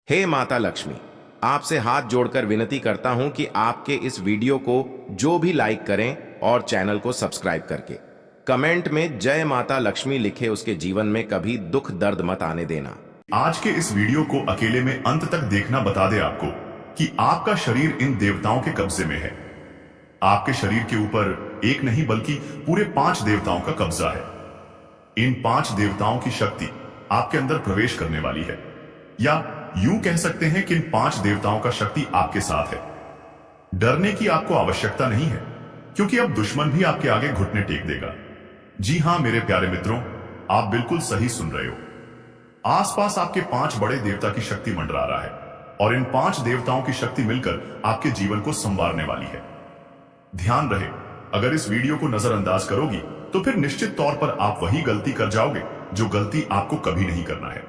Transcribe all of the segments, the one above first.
हे माता लक्ष्मी, आपसे हाथ जोड़कर विनती करता हूं कि आपके इस वीडियो को जो भी लाइक करें और चैनल को सब्सक्राइब करके कमेंट में जय माता लक्ष्मी लिखे, उसके जीवन में कभी दुख दर्द मत आने देना। आज के इस वीडियो को अकेले में अंत तक देखना बता दे आपको कि आपका शरीर इन देवताओं के कब्जे में है। आपके शरीर के ऊपर एक नहीं बल्कि पूरे 5 देवताओं का कब्जा है। इन 5 देवताओं की शक्ति आपके अंदर प्रवेश करने वाली है, या यूं कह सकते हैं कि इन 5 देवताओं का शक्ति आपके साथ है। डरने की आपको आवश्यकता नहीं है, क्योंकि अब दुश्मन भी आपके आगे घुटने टेक देगा। जी हां मेरे प्यारे मित्रों, आप बिल्कुल सही सुन रहे हो। आसपास आपके 5 बड़े देवता की शक्ति मंडरा रहा है, और इन 5 देवताओं की शक्ति मिलकर आपके जीवन को संवारने वाली है। ध्यान रहे, अगर इस वीडियो को नजरअंदाज करोगी तो फिर निश्चित तौर पर आप वही गलती कर जाओगे जो गलती आपको कभी नहीं करना है।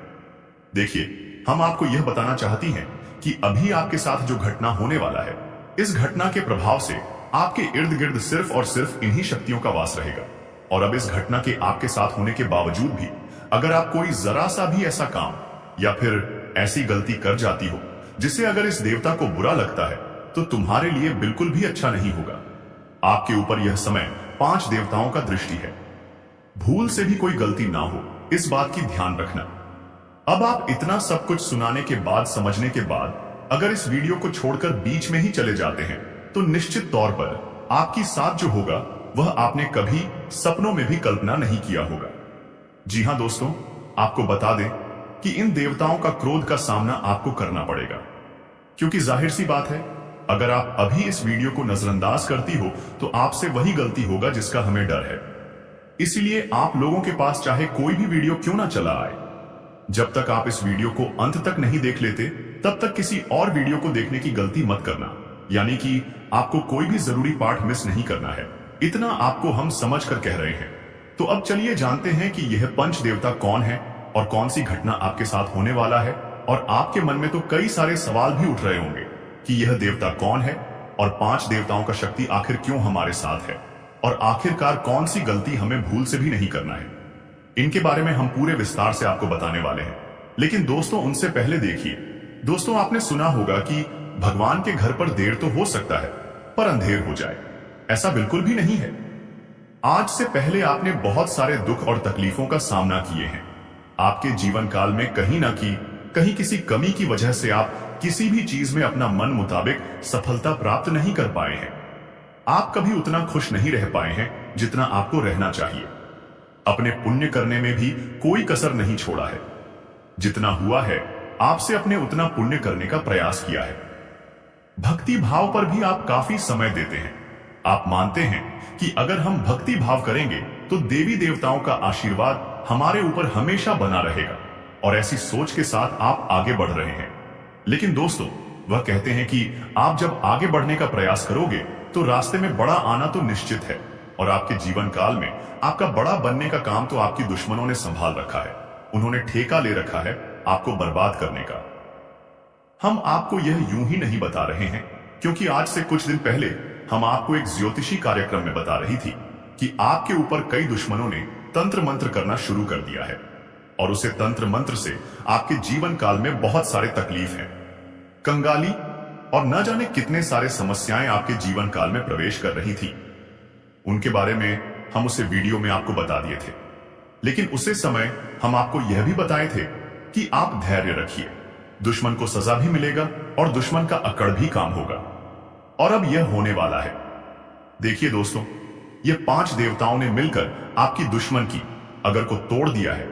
देखिए, हम आपको यह बताना चाहती हैं कि अभी आपके साथ जो घटना होने वाला है, इस घटना के प्रभाव से आपके इर्द गिर्द सिर्फ और सिर्फ इन्हीं शक्तियों का वास रहेगा। और अब इस घटना के आपके साथ होने के बावजूद भी अगर आप कोई जरा सा भी ऐसा काम या फिर ऐसी गलती कर जाती हो जिससे अगर इस देवता को बुरा लगता है, तो तुम्हारे लिए बिल्कुल भी अच्छा नहीं होगा। आपके ऊपर यह समय 5 देवताओं का दृष्टि है। भूल से भी कोई गलती ना हो, इस बात की ध्यान रखना। अब आप इतना सब कुछ सुनाने के बाद, समझने के बाद अगर इस वीडियो को छोड़कर बीच में ही चले जाते हैं, तो निश्चित तौर पर आपके साथ जो होगा वह आपने कभी सपनों में भी कल्पना नहीं किया होगा। जी हां दोस्तों, आपको बता दें कि इन देवताओं का क्रोध का सामना आपको करना पड़ेगा, क्योंकि जाहिर सी बात है, अगर आप अभी इस वीडियो को नजरअंदाज करती हो तो आपसे वही गलती होगा जिसका हमें डर है। इसलिए आप लोगों के पास चाहे कोई भी वीडियो क्यों ना चला आए, जब तक आप इस वीडियो को अंत तक नहीं देख लेते तब तक किसी और वीडियो को देखने की गलती मत करना। यानी कि आपको कोई भी जरूरी पार्ट मिस नहीं करना है, इतना आपको हम समझ कर कह रहे हैं। तो अब चलिए जानते हैं कि यह पंच देवता कौन है और कौन सी घटना आपके साथ होने वाला है। और आपके मन में तो कई सारे सवाल भी उठ रहे होंगे कि यह देवता कौन है और 5 देवताओं का शक्ति आखिर क्यों हमारे साथ है, और आखिरकार कौन सी गलती हमें भूल से भी नहीं करना है। इनके बारे में हम पूरे विस्तार से आपको बताने वाले हैं। लेकिन दोस्तों, उनसे पहले देखिए, दोस्तों आपने सुना होगा कि भगवान के घर पर देर तो हो सकता है पर अंधेर हो जाए, ऐसा बिल्कुल भी नहीं है। आज से पहले आपने बहुत सारे दुख और तकलीफों का सामना किए हैं। आपके जीवन काल में कहीं ना कहीं किसी कमी की वजह से आप किसी भी चीज में अपना मन मुताबिक सफलता प्राप्त नहीं कर पाए हैं। आप कभी उतना खुश नहीं रह पाए हैं जितना आपको रहना चाहिए। अपने पुण्य करने में भी कोई कसर नहीं छोड़ा है। जितना हुआ है आपसे अपने उतना पुण्य करने का प्रयास किया है। भक्ति भाव पर भी आप काफी समय देते हैं। आप मानते हैं कि अगर हम भक्ति भाव करेंगे तो देवी देवताओं का आशीर्वाद हमारे ऊपर हमेशा बना रहेगा, और ऐसी सोच के साथ आप आगे बढ़ रहे हैं। लेकिन दोस्तों, वह कहते हैं कि आप जब आगे बढ़ने का प्रयास करोगे तो रास्ते में बड़ा आना तो निश्चित है, और आपके जीवन काल में आपका बड़ा बनने का काम तो आपकी दुश्मनों ने संभाल रखा है। उन्होंने ठेका ले रखा है आपको बर्बाद करने का। हम आपको यह यूं ही नहीं बता रहे हैं, क्योंकि आज से कुछ दिन पहले हम आपको एक ज्योतिषी कार्यक्रम में बता रही थी कि आपके ऊपर कई दुश्मनों ने तंत्र मंत्र करना शुरू कर दिया है, और उसे तंत्र मंत्र से आपके जीवन काल में बहुत सारे तकलीफ हैं, कंगाली और न जाने कितने सारे समस्याएं आपके जीवन काल में प्रवेश कर रही थी। उनके बारे में हम उसे वीडियो में आपको बता दिए थे। लेकिन उसी समय हम आपको यह भी बताए थे कि आप धैर्य रखिए, दुश्मन को सजा भी मिलेगा और दुश्मन का अकड़ भी काम होगा। और अब यह होने वाला है। देखिए दोस्तों, ये 5 देवताओं ने मिलकर आपकी दुश्मन की अगर को तोड़ दिया है।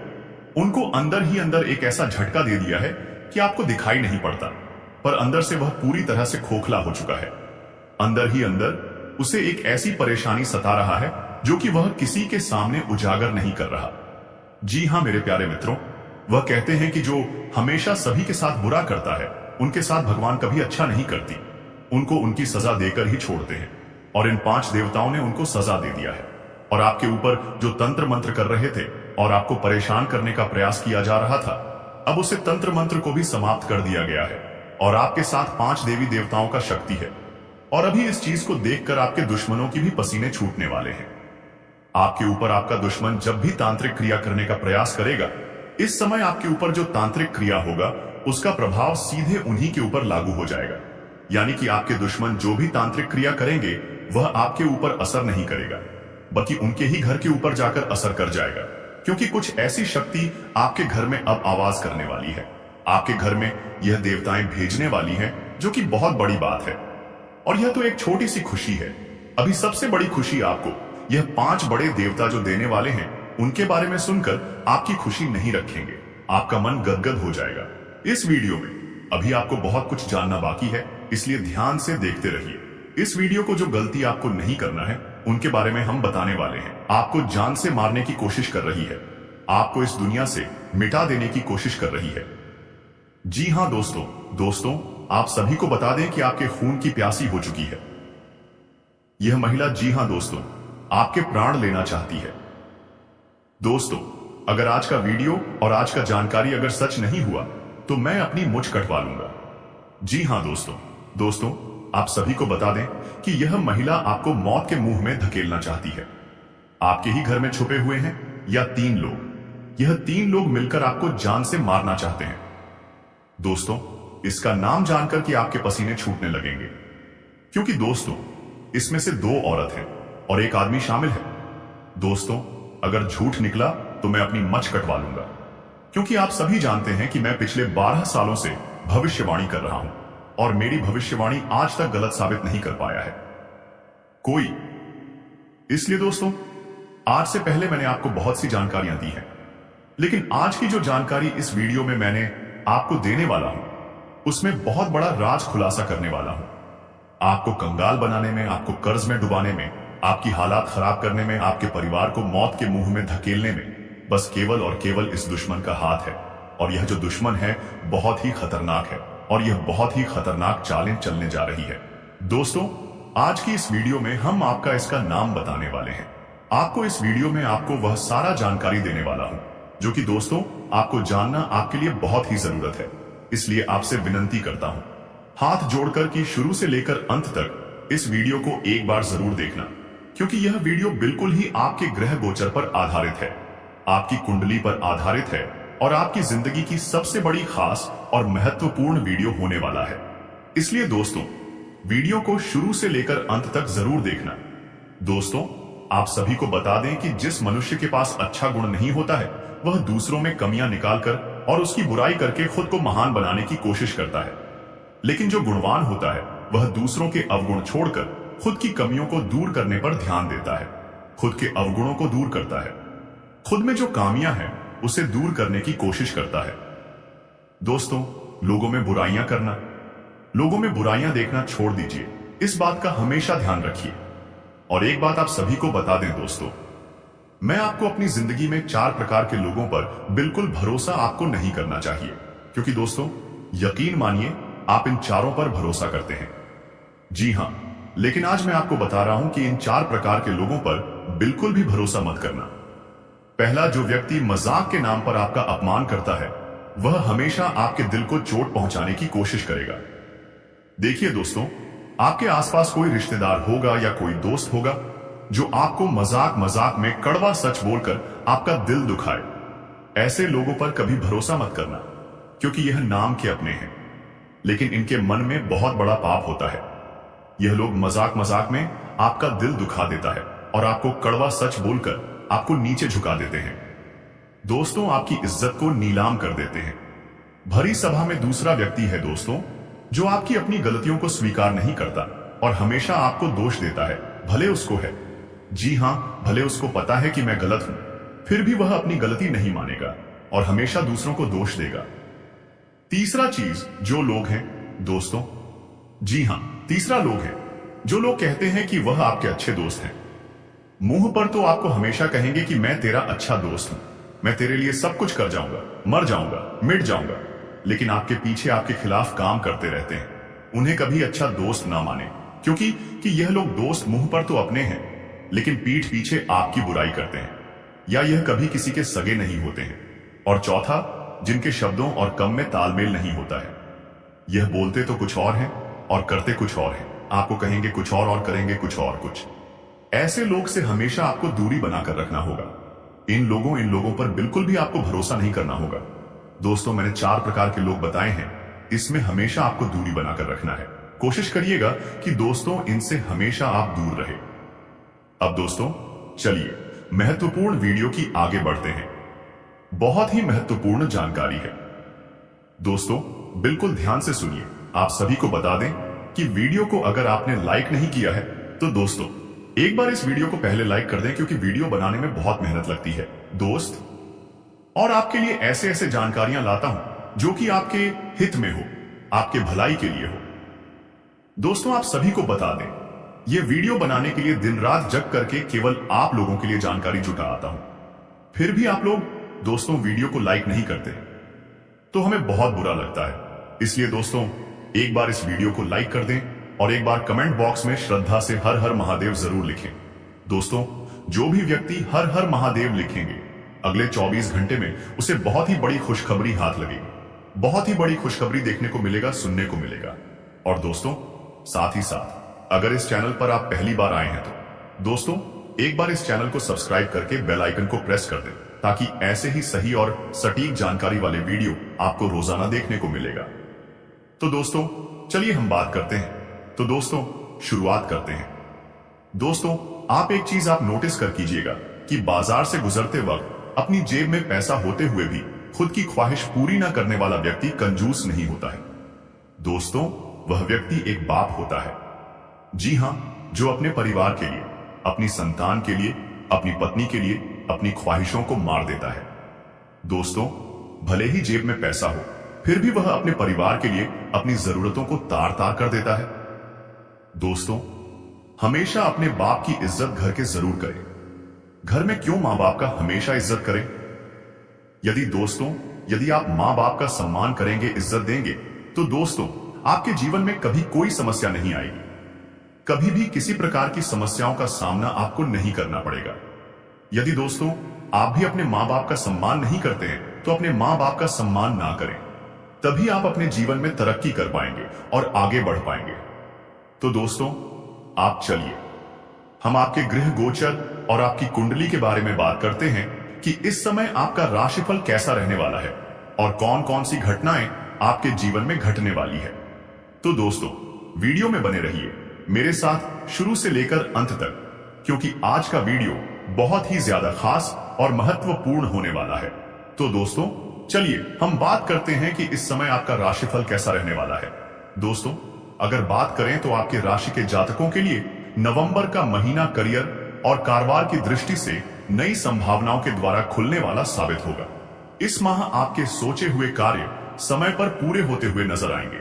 उनको अंदर ही अंदर एक ऐसा झटका दे दिया है कि आपको दिखाई नहीं पड़ता, पर अंदर से वह पूरी तरह से खोखला हो चुका है। अंदर ही अंदर उसे एक ऐसी परेशानी सता रहा है जो कि वह किसी के सामने उजागर नहीं कर रहा। जी हां मेरे प्यारे मित्रों, वह कहते हैं कि जो हमेशा सभी के साथ बुरा करता है, उनके साथ भगवान कभी अच्छा नहीं करती, उनको उनकी सजा देकर ही छोड़ते हैं। और इन 5 देवताओं ने उनको सजा दे दिया है, और आपके ऊपर जो तंत्र मंत्र कर रहे थे और आपको परेशान करने का प्रयास किया जा रहा था, अब उसे तंत्र मंत्र को भी समाप्त कर दिया गया है, और आपके साथ 5 देवी देवताओं का शक्ति है। और अभी इस चीज को देखकर आपके दुश्मनों की भी पसीने छूटने वाले हैं। आपके ऊपर आपका दुश्मन जब भी तांत्रिक क्रिया करने का प्रयास करेगा, इस समय आपके ऊपर जो तांत्रिक क्रिया होगा उसका प्रभाव सीधे उन्हीं के ऊपर लागू हो जाएगा। यानी कि आपके दुश्मन जो भी तांत्रिक क्रिया करेंगे वह आपके ऊपर असर नहीं करेगा, बल्कि उनके ही घर के ऊपर जाकर असर कर जाएगा। क्योंकि कुछ ऐसी शक्ति आपके घर में अब आवाज करने वाली है, आपके घर में यह देवताएं भेजने वाली हैं, जो कि बहुत बड़ी बात है। और यह तो एक छोटी सी खुशी है। अभी सबसे बड़ी खुशी आपको यह 5 बड़े देवता जो देने वाले हैं उनके बारे में सुनकर आपकी खुशी नहीं रखेंगे, आपका मन गदगद हो जाएगा। इस वीडियो में अभी आपको बहुत कुछ जानना बाकी है, इसलिए ध्यान से देखते रहिए। इस वीडियो को जो गलती आपको नहीं करना है उनके बारे में हम बताने वाले हैं। आपको जान से मारने की कोशिश कर रही है, आपको इस दुनिया से मिटा देने की कोशिश कर रही है। जी हां दोस्तों, आप सभी को बता दें कि आपके खून की प्यासी हो चुकी है यह महिला। जी हां दोस्तों, आपके प्राण लेना चाहती है। दोस्तों, अगर आज का वीडियो और आज का जानकारी अगर सच नहीं हुआ तो मैं अपनी मुझ कटवा लूंगा। जी हां दोस्तों, आप सभी को बता दें कि यह महिला आपको मौत के मुंह में धकेलना चाहती है। आपके ही घर में छुपे हुए हैं या 3 लोग, यह 3 लोग मिलकर आपको जान से मारना चाहते हैं। दोस्तों, इसका नाम जानकर कि आपके पसीने छूटने लगेंगे, क्योंकि दोस्तों इसमें से 2 औरत हैं और 1 आदमी शामिल है। दोस्तों, अगर झूठ निकला तो मैं अपनी मच कटवा लूंगा, क्योंकि आप सभी जानते हैं कि मैं पिछले 12 सालों से भविष्यवाणी कर रहा हूं और मेरी भविष्यवाणी आज तक गलत साबित नहीं कर पाया है कोई। इसलिए दोस्तों, आज से पहले मैंने आपको बहुत सी जानकारियां दी हैं, लेकिन आज की जो जानकारी इस वीडियो में मैंने आपको देने वाला हूं उसमें बहुत बड़ा राज खुलासा करने वाला हूं। आपको कंगाल बनाने में, आपको कर्ज में डुबाने में, आपकी हालात खराब करने में, आपके परिवार को मौत के मुंह में धकेलने में बस केवल और केवल इस दुश्मन का हाथ है। और यह जो दुश्मन है बहुत ही खतरनाक है और यह बहुत ही खतरनाक चालें चलने जा रही है। दोस्तों, आज की इस वीडियो में हम आपका इसका नाम बताने वाले हैं। आपको इस वीडियो में आपको वह सारा जानकारी देने वाला हूं जो कि दोस्तों आपको जानना आपके लिए बहुत ही जरूरत है। इसलिए आपसे विनती करता हूं हाथ जोड़कर कि शुरू से लेकर अंत तक इस वीडियो को एक बार जरूर देखना, क्योंकि यह वीडियो बिल्कुल ही आपके ग्रह गोचर पर आधारित है, आपकी कुंडली पर आधारित है और आपकी जिंदगी की सबसे बड़ी खास और महत्वपूर्ण वीडियो होने वाला है। इसलिए दोस्तों, वीडियो को शुरू से लेकर अंत तक जरूर देखना। दोस्तों, आप सभी को बता दें कि जिस मनुष्य के पास अच्छा गुण नहीं होता है वह दूसरों में कमियां निकालकर और उसकी बुराई करके खुद को महान बनाने की कोशिश करता है, लेकिन जो गुणवान होता है वह दूसरों के अवगुण छोड़कर खुद की कमियों को दूर करने पर ध्यान देता है, खुद के अवगुणों को दूर करता है, खुद में जो खामियां हैं उसे दूर करने की कोशिश करता है। दोस्तों, लोगों में बुराइयां करना, लोगों में बुराइयां देखना छोड़ दीजिए, इस बात का हमेशा ध्यान रखिए। और एक बात आप सभी को बता दें दोस्तों, मैं आपको अपनी जिंदगी में 4 प्रकार के लोगों पर बिल्कुल भरोसा आपको नहीं करना चाहिए, क्योंकि दोस्तों यकीन मानिए आप इन चारों पर भरोसा करते हैं। जी हां, लेकिन आज मैं आपको बता रहा हूं कि इन 4 प्रकार के लोगों पर बिल्कुल भी भरोसा मत करना। पहला, जो व्यक्ति मजाक के नाम पर आपका अपमान करता है वह हमेशा आपके दिल को चोट पहुंचाने की कोशिश करेगा। देखिए दोस्तों, आपके आसपास कोई रिश्तेदार होगा या कोई दोस्त होगा जो आपको मजाक में कड़वा सच बोलकर आपका दिल दुखाए। ऐसे लोगों पर कभी भरोसा मत करना, क्योंकि यह नाम के अपने हैं, लेकिन इनके मन में बहुत बड़ा पाप होता है। यह लोग मजाक में आपका दिल दुखा देता है और आपको कड़वा सच बोलकर आपको नीचे झुका देते हैं। दोस्तों, आपकी इज्जत को नीलाम कर देते हैं। भरी सभा में दूसरा व्यक्ति है दोस्तों जो आपकी अपनी गलतियों को स्वीकार नहीं करता और हमेशा आपको दोष देता है, भले उसको है, जी हां, भले उसको पता है कि मैं गलत हूं, फिर भी वह अपनी गलती नहीं मानेगा और हमेशा दूसरों को दोष देगा। तीसरा चीज, जो लोग हैं दोस्तों, जी हां, तीसरा लोग हैं जो लोग कहते हैं कि वह आपके अच्छे दोस्त हैं। मुंह पर तो आपको हमेशा कहेंगे कि मैं तेरा अच्छा दोस्त हूं, मैं तेरे लिए सब कुछ कर जाऊंगा, मर जाऊंगा, मिट जाऊंगा, लेकिन आपके पीछे आपके खिलाफ काम करते रहते हैं। उन्हें कभी अच्छा दोस्त ना माने, क्योंकि यह लोग दोस्त मुंह पर तो अपने हैं लेकिन पीठ पीछे आपकी बुराई करते हैं, या यह कभी किसी के सगे नहीं होते हैं। और चौथा, जिनके शब्दों और काम में तालमेल नहीं होता है। यह बोलते तो कुछ और हैं और करते कुछ और हैं, आपको कहेंगे कुछ और करेंगे कुछ और कुछ। ऐसे लोग से हमेशा आपको दूरी बनाकर रखना होगा। इन लोगों पर बिल्कुल भी आपको भरोसा नहीं करना होगा। दोस्तों, मैंने 4 प्रकार के लोग बताए हैं, इसमें हमेशा आपको दूरी बनाकर रखना है। कोशिश करिएगा कि दोस्तों इनसे हमेशा आप दूर रहे। अब दोस्तों चलिए महत्वपूर्ण वीडियो की आगे बढ़ते हैं। बहुत ही महत्वपूर्ण जानकारी है दोस्तों, बिल्कुल ध्यान से सुनिए। आप सभी को बता दें कि वीडियो को अगर आपने लाइक नहीं किया है तो दोस्तों एक बार इस वीडियो को पहले लाइक कर दें, क्योंकि वीडियो बनाने में बहुत मेहनत लगती है दोस्त, और आपके लिए ऐसे ऐसे जानकारियां लाता हूं जो कि आपके हित में हो, आपके भलाई के लिए हो। दोस्तों आप सभी को बता दें, यह वीडियो बनाने के लिए दिन रात जग करके केवल आप लोगों के लिए जानकारी जुटा आता हूं, फिर भी आप लोग दोस्तों वीडियो को लाइक नहीं करते तो हमें बहुत बुरा लगता है। इसलिए दोस्तों एक बार इस वीडियो को लाइक कर दें और एक बार कमेंट बॉक्स में श्रद्धा से हर हर महादेव जरूर लिखें। दोस्तों जो भी व्यक्ति हर हर महादेव लिखेंगे अगले 24 घंटे में उसे बहुत ही बड़ी खुशखबरी हाथ लगेगी, बहुत ही बड़ी खुशखबरी देखने को मिलेगा, सुनने को मिलेगा। और दोस्तों साथ ही साथ अगर इस चैनल पर आप पहली बार आए हैं तो दोस्तों एक बार इस चैनल को सब्सक्राइब करके बेल आइकन को प्रेस कर दें, ताकि ऐसे ही सही और सटीक जानकारी वाले वीडियो आपको रोजाना देखने को मिलेगा। तो दोस्तों चलिए हम बात करते हैं। तो दोस्तों शुरुआत करते हैं। दोस्तों आप एक चीज आप नोटिस कर कीजिएगा कि बाजार से गुजरते वक्त अपनी जेब में पैसा होते हुए भी खुद की ख्वाहिश पूरी ना करने वाला व्यक्ति कंजूस नहीं होता है दोस्तों, वह व्यक्ति एक बाप होता है। जी हां, जो अपने परिवार के लिए, अपनी संतान के लिए, अपनी पत्नी के लिए अपनी ख्वाहिशों को मार देता है। दोस्तों भले ही जेब में पैसा हो फिर भी वह अपने परिवार के लिए अपनी जरूरतों को तार तार कर देता है। दोस्तों हमेशा अपने बाप की इज्जत घर के जरूर करें। घर में क्यों मां बाप का हमेशा इज्जत करें? यदि आप मां बाप का सम्मान करेंगे, इज्जत देंगे, तो दोस्तों आपके जीवन में कभी कोई समस्या नहीं आएगी, कभी भी किसी प्रकार की समस्याओं का सामना आपको नहीं करना पड़ेगा। यदि दोस्तों आप भी अपने मां बाप का सम्मान नहीं करते हैं तो अपने मां बाप का सम्मान ना करें, तभी आप अपने जीवन में तरक्की कर पाएंगे और आगे बढ़ पाएंगे। तो दोस्तों आप चलिए हम आपके गृह गोचर और आपकी कुंडली के बारे में बात करते हैं कि इस समय आपका राशिफल कैसा रहने वाला है और कौन कौन सी घटनाएं आपके जीवन में घटने वाली है। तो दोस्तों वीडियो में बने रहिए मेरे साथ शुरू से लेकर अंत तक, क्योंकि आज का वीडियो बहुत ही ज्यादा खास और महत्वपूर्ण होने वाला है। तो दोस्तों चलिए हम बात करते हैं कि इस समय आपका राशिफल कैसा रहने वाला है। दोस्तों अगर बात करें तो आपके राशि के जातकों के लिए नवंबर का महीना करियर और कारोबार की दृष्टि से नई संभावनाओं के द्वारा खुलने वाला साबित होगा। इस माह आपके सोचे हुए कार्य समय पर पूरे होते हुए नजर आएंगे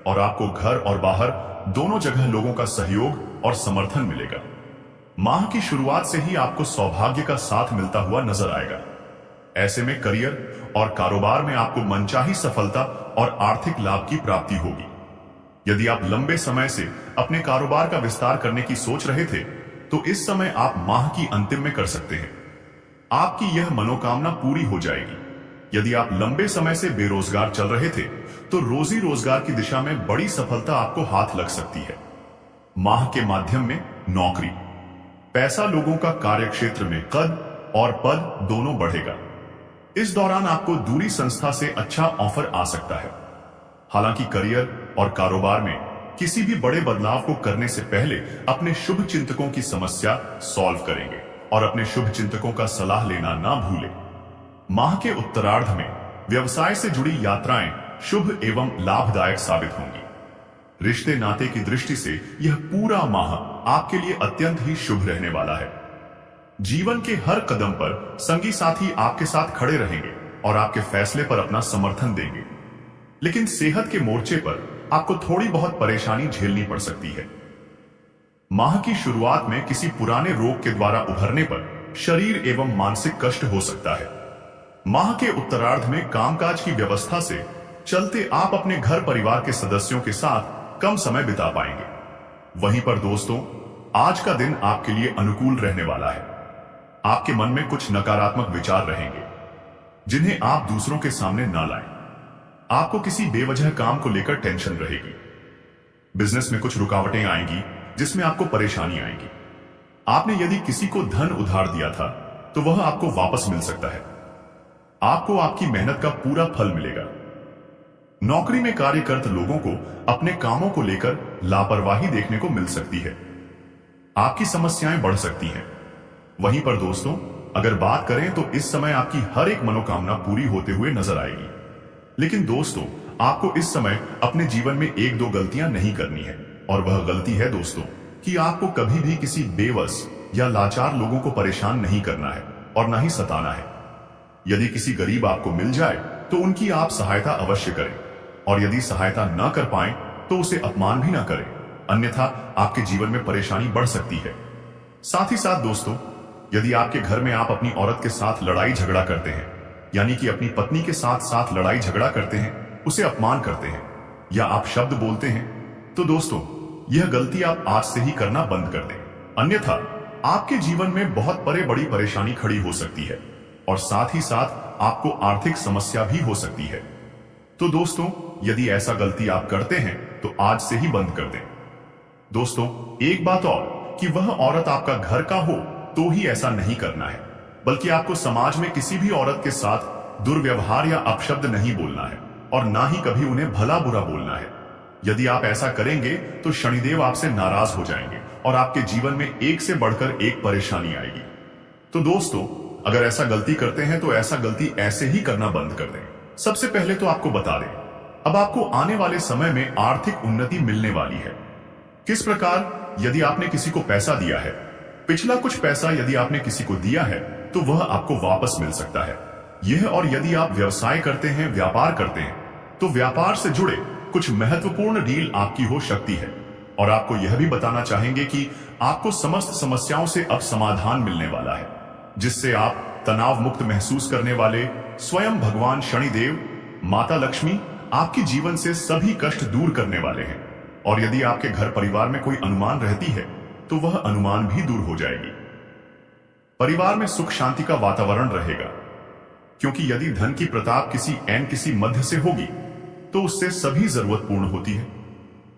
और आपको घर और बाहर दोनों जगह लोगों का सहयोग और समर्थन मिलेगा। माह की शुरुआत से ही आपको सौभाग्य का साथ मिलता हुआ नजर आएगा। ऐसे में करियर और कारोबार में आपको मनचाही सफलता और आर्थिक लाभ की प्राप्ति होगी। यदि आप लंबे समय से अपने कारोबार का विस्तार करने की सोच रहे थे तो इस समय आप माह की अंतिम में कर सकते हैं। आपकी यह मनोकामना पूरी हो जाएगी। यदि आप लंबे समय से बेरोजगार चल रहे थे तो रोजी रोजगार की दिशा में बड़ी सफलता आपको हाथ लग सकती है। माह के माध्यम में नौकरी, पैसा, लोगों का कार्य क्षेत्र में कद और पद दोनों बढ़ेगा। इस दौरान आपको दूरी संस्था से अच्छा ऑफर आ सकता है। हालांकि करियर और कारोबार में किसी भी बड़े बदलाव को करने से पहले अपने शुभ चिंतकों की समस्या सॉल्व करेंगे और अपने शुभ चिंतकों का सलाह लेना ना भूलें। माह के उत्तरार्ध में व्यवसाय से जुड़ी यात्राएं शुभ एवं लाभदायक साबित होंगी। रिश्ते नाते की दृष्टि से यह पूरा माह आपके लिए अत्यंत ही शुभ रहने वाला है। जीवन के हर कदम पर संगी साथी आपके साथ खड़े रहेंगे और आपके फैसले पर अपना समर्थन देंगे। लेकिन सेहत के मोर्चे पर आपको थोड़ी बहुत परेशानी झेलनी पड़ सकती है। माह की शुरुआत में किसी पुराने रोग के द्वारा उभरने पर शरीर एवं मानसिक कष्ट हो सकता है। माह के उत्तरार्ध में कामकाज की व्यवस्था से चलते आप अपने घर परिवार के सदस्यों के साथ कम समय बिता पाएंगे। वहीं पर दोस्तों आज का दिन आपके लिए अनुकूल रहने वाला है। आपके मन में कुछ नकारात्मक विचार रहेंगे जिन्हें आप दूसरों के सामने ना लाएं। आपको किसी बेवजह काम को लेकर टेंशन रहेगी। बिजनेस में कुछ रुकावटें आएंगी जिसमें आपको परेशानी आएगी। आपने यदि किसी को धन उधार दिया था तो वह आपको वापस मिल सकता है। आपको आपकी मेहनत का पूरा फल मिलेगा। नौकरी में कार्यरत लोगों को अपने कामों को लेकर लापरवाही देखने को मिल सकती है। आपकी समस्याएं बढ़ सकती हैं। वहीं पर दोस्तों, अगर बात करें तो इस समय आपकी हर एक मनोकामना पूरी होते हुए नजर आएगी। लेकिन दोस्तों, आपको इस समय अपने जीवन में एक दो गलतियां नहीं करनी है, और वह गलती है दोस्तों कि आपको कभी भी किसी बेवस या लाचार लोगों को परेशान नहीं करना है और ना ही सताना है। यदि किसी गरीब आपको मिल जाए तो उनकी आप सहायता अवश्य करें, और यदि सहायता न कर पाए तो उसे अपमान भी ना करें, अन्यथा आपके जीवन में परेशानी बढ़ सकती है। साथ ही साथ दोस्तों, यदि आपके घर में आप अपनी औरत के साथ लड़ाई झगड़ा करते हैं, यानी कि अपनी पत्नी के साथ साथ लड़ाई झगड़ा करते हैं, उसे अपमान करते हैं या आप शब्द बोलते हैं, तो दोस्तों यह गलती आप आज से ही करना बंद कर दें, अन्यथा आपके जीवन में बहुत बड़ी परेशानी खड़ी हो सकती है और साथ ही साथ आपको आर्थिक समस्या भी हो सकती है। तो दोस्तों, यदि ऐसा गलती आप करते हैं तो आज से ही बंद कर दें। दोस्तों, एक बात और कि वह औरत आपका घर का हो तो ही ऐसा नहीं करना है, बल्कि आपको समाज में किसी भी औरत के साथ दुर्व्यवहार या अपशब्द नहीं बोलना है और ना ही कभी उन्हें भला बुरा बोलना है। यदि आप ऐसा करेंगे तो शनिदेव आपसे नाराज हो जाएंगे और आपके जीवन में एक से बढ़कर एक परेशानी आएगी। तो दोस्तों, अगर ऐसा गलती करते हैं तो ऐसा गलती ऐसे ही करना बंद कर दें। सबसे पहले तो आपको बता दें, अब आपको आने वाले समय में आर्थिक उन्नति मिलने वाली है। किस प्रकार? यदि आपने किसी को पैसा दिया है, पिछला कुछ पैसा यदि आपने किसी को दिया है तो वह आपको वापस मिल सकता है। यह और यदि आप व्यवसाय करते हैं, व्यापार करते हैं, तो व्यापार से जुड़े कुछ महत्वपूर्ण डील आपकी हो सकती है। और आपको यह भी बताना चाहेंगे कि आपको समस्त समस्याओं से अब समाधान मिलने वाला है, जिससे आप तनाव मुक्त महसूस करने वाले स्वयं भगवान शनिदेव, माता लक्ष्मी आपके जीवन से सभी कष्ट दूर करने वाले हैं। और यदि आपके घर परिवार में कोई अनुमान रहती है तो वह अनुमान भी दूर हो जाएगी। परिवार में सुख शांति का वातावरण रहेगा, क्योंकि यदि धन की प्रताप किसी मध्य से होगी तो उससे सभी जरूरत पूर्ण होती है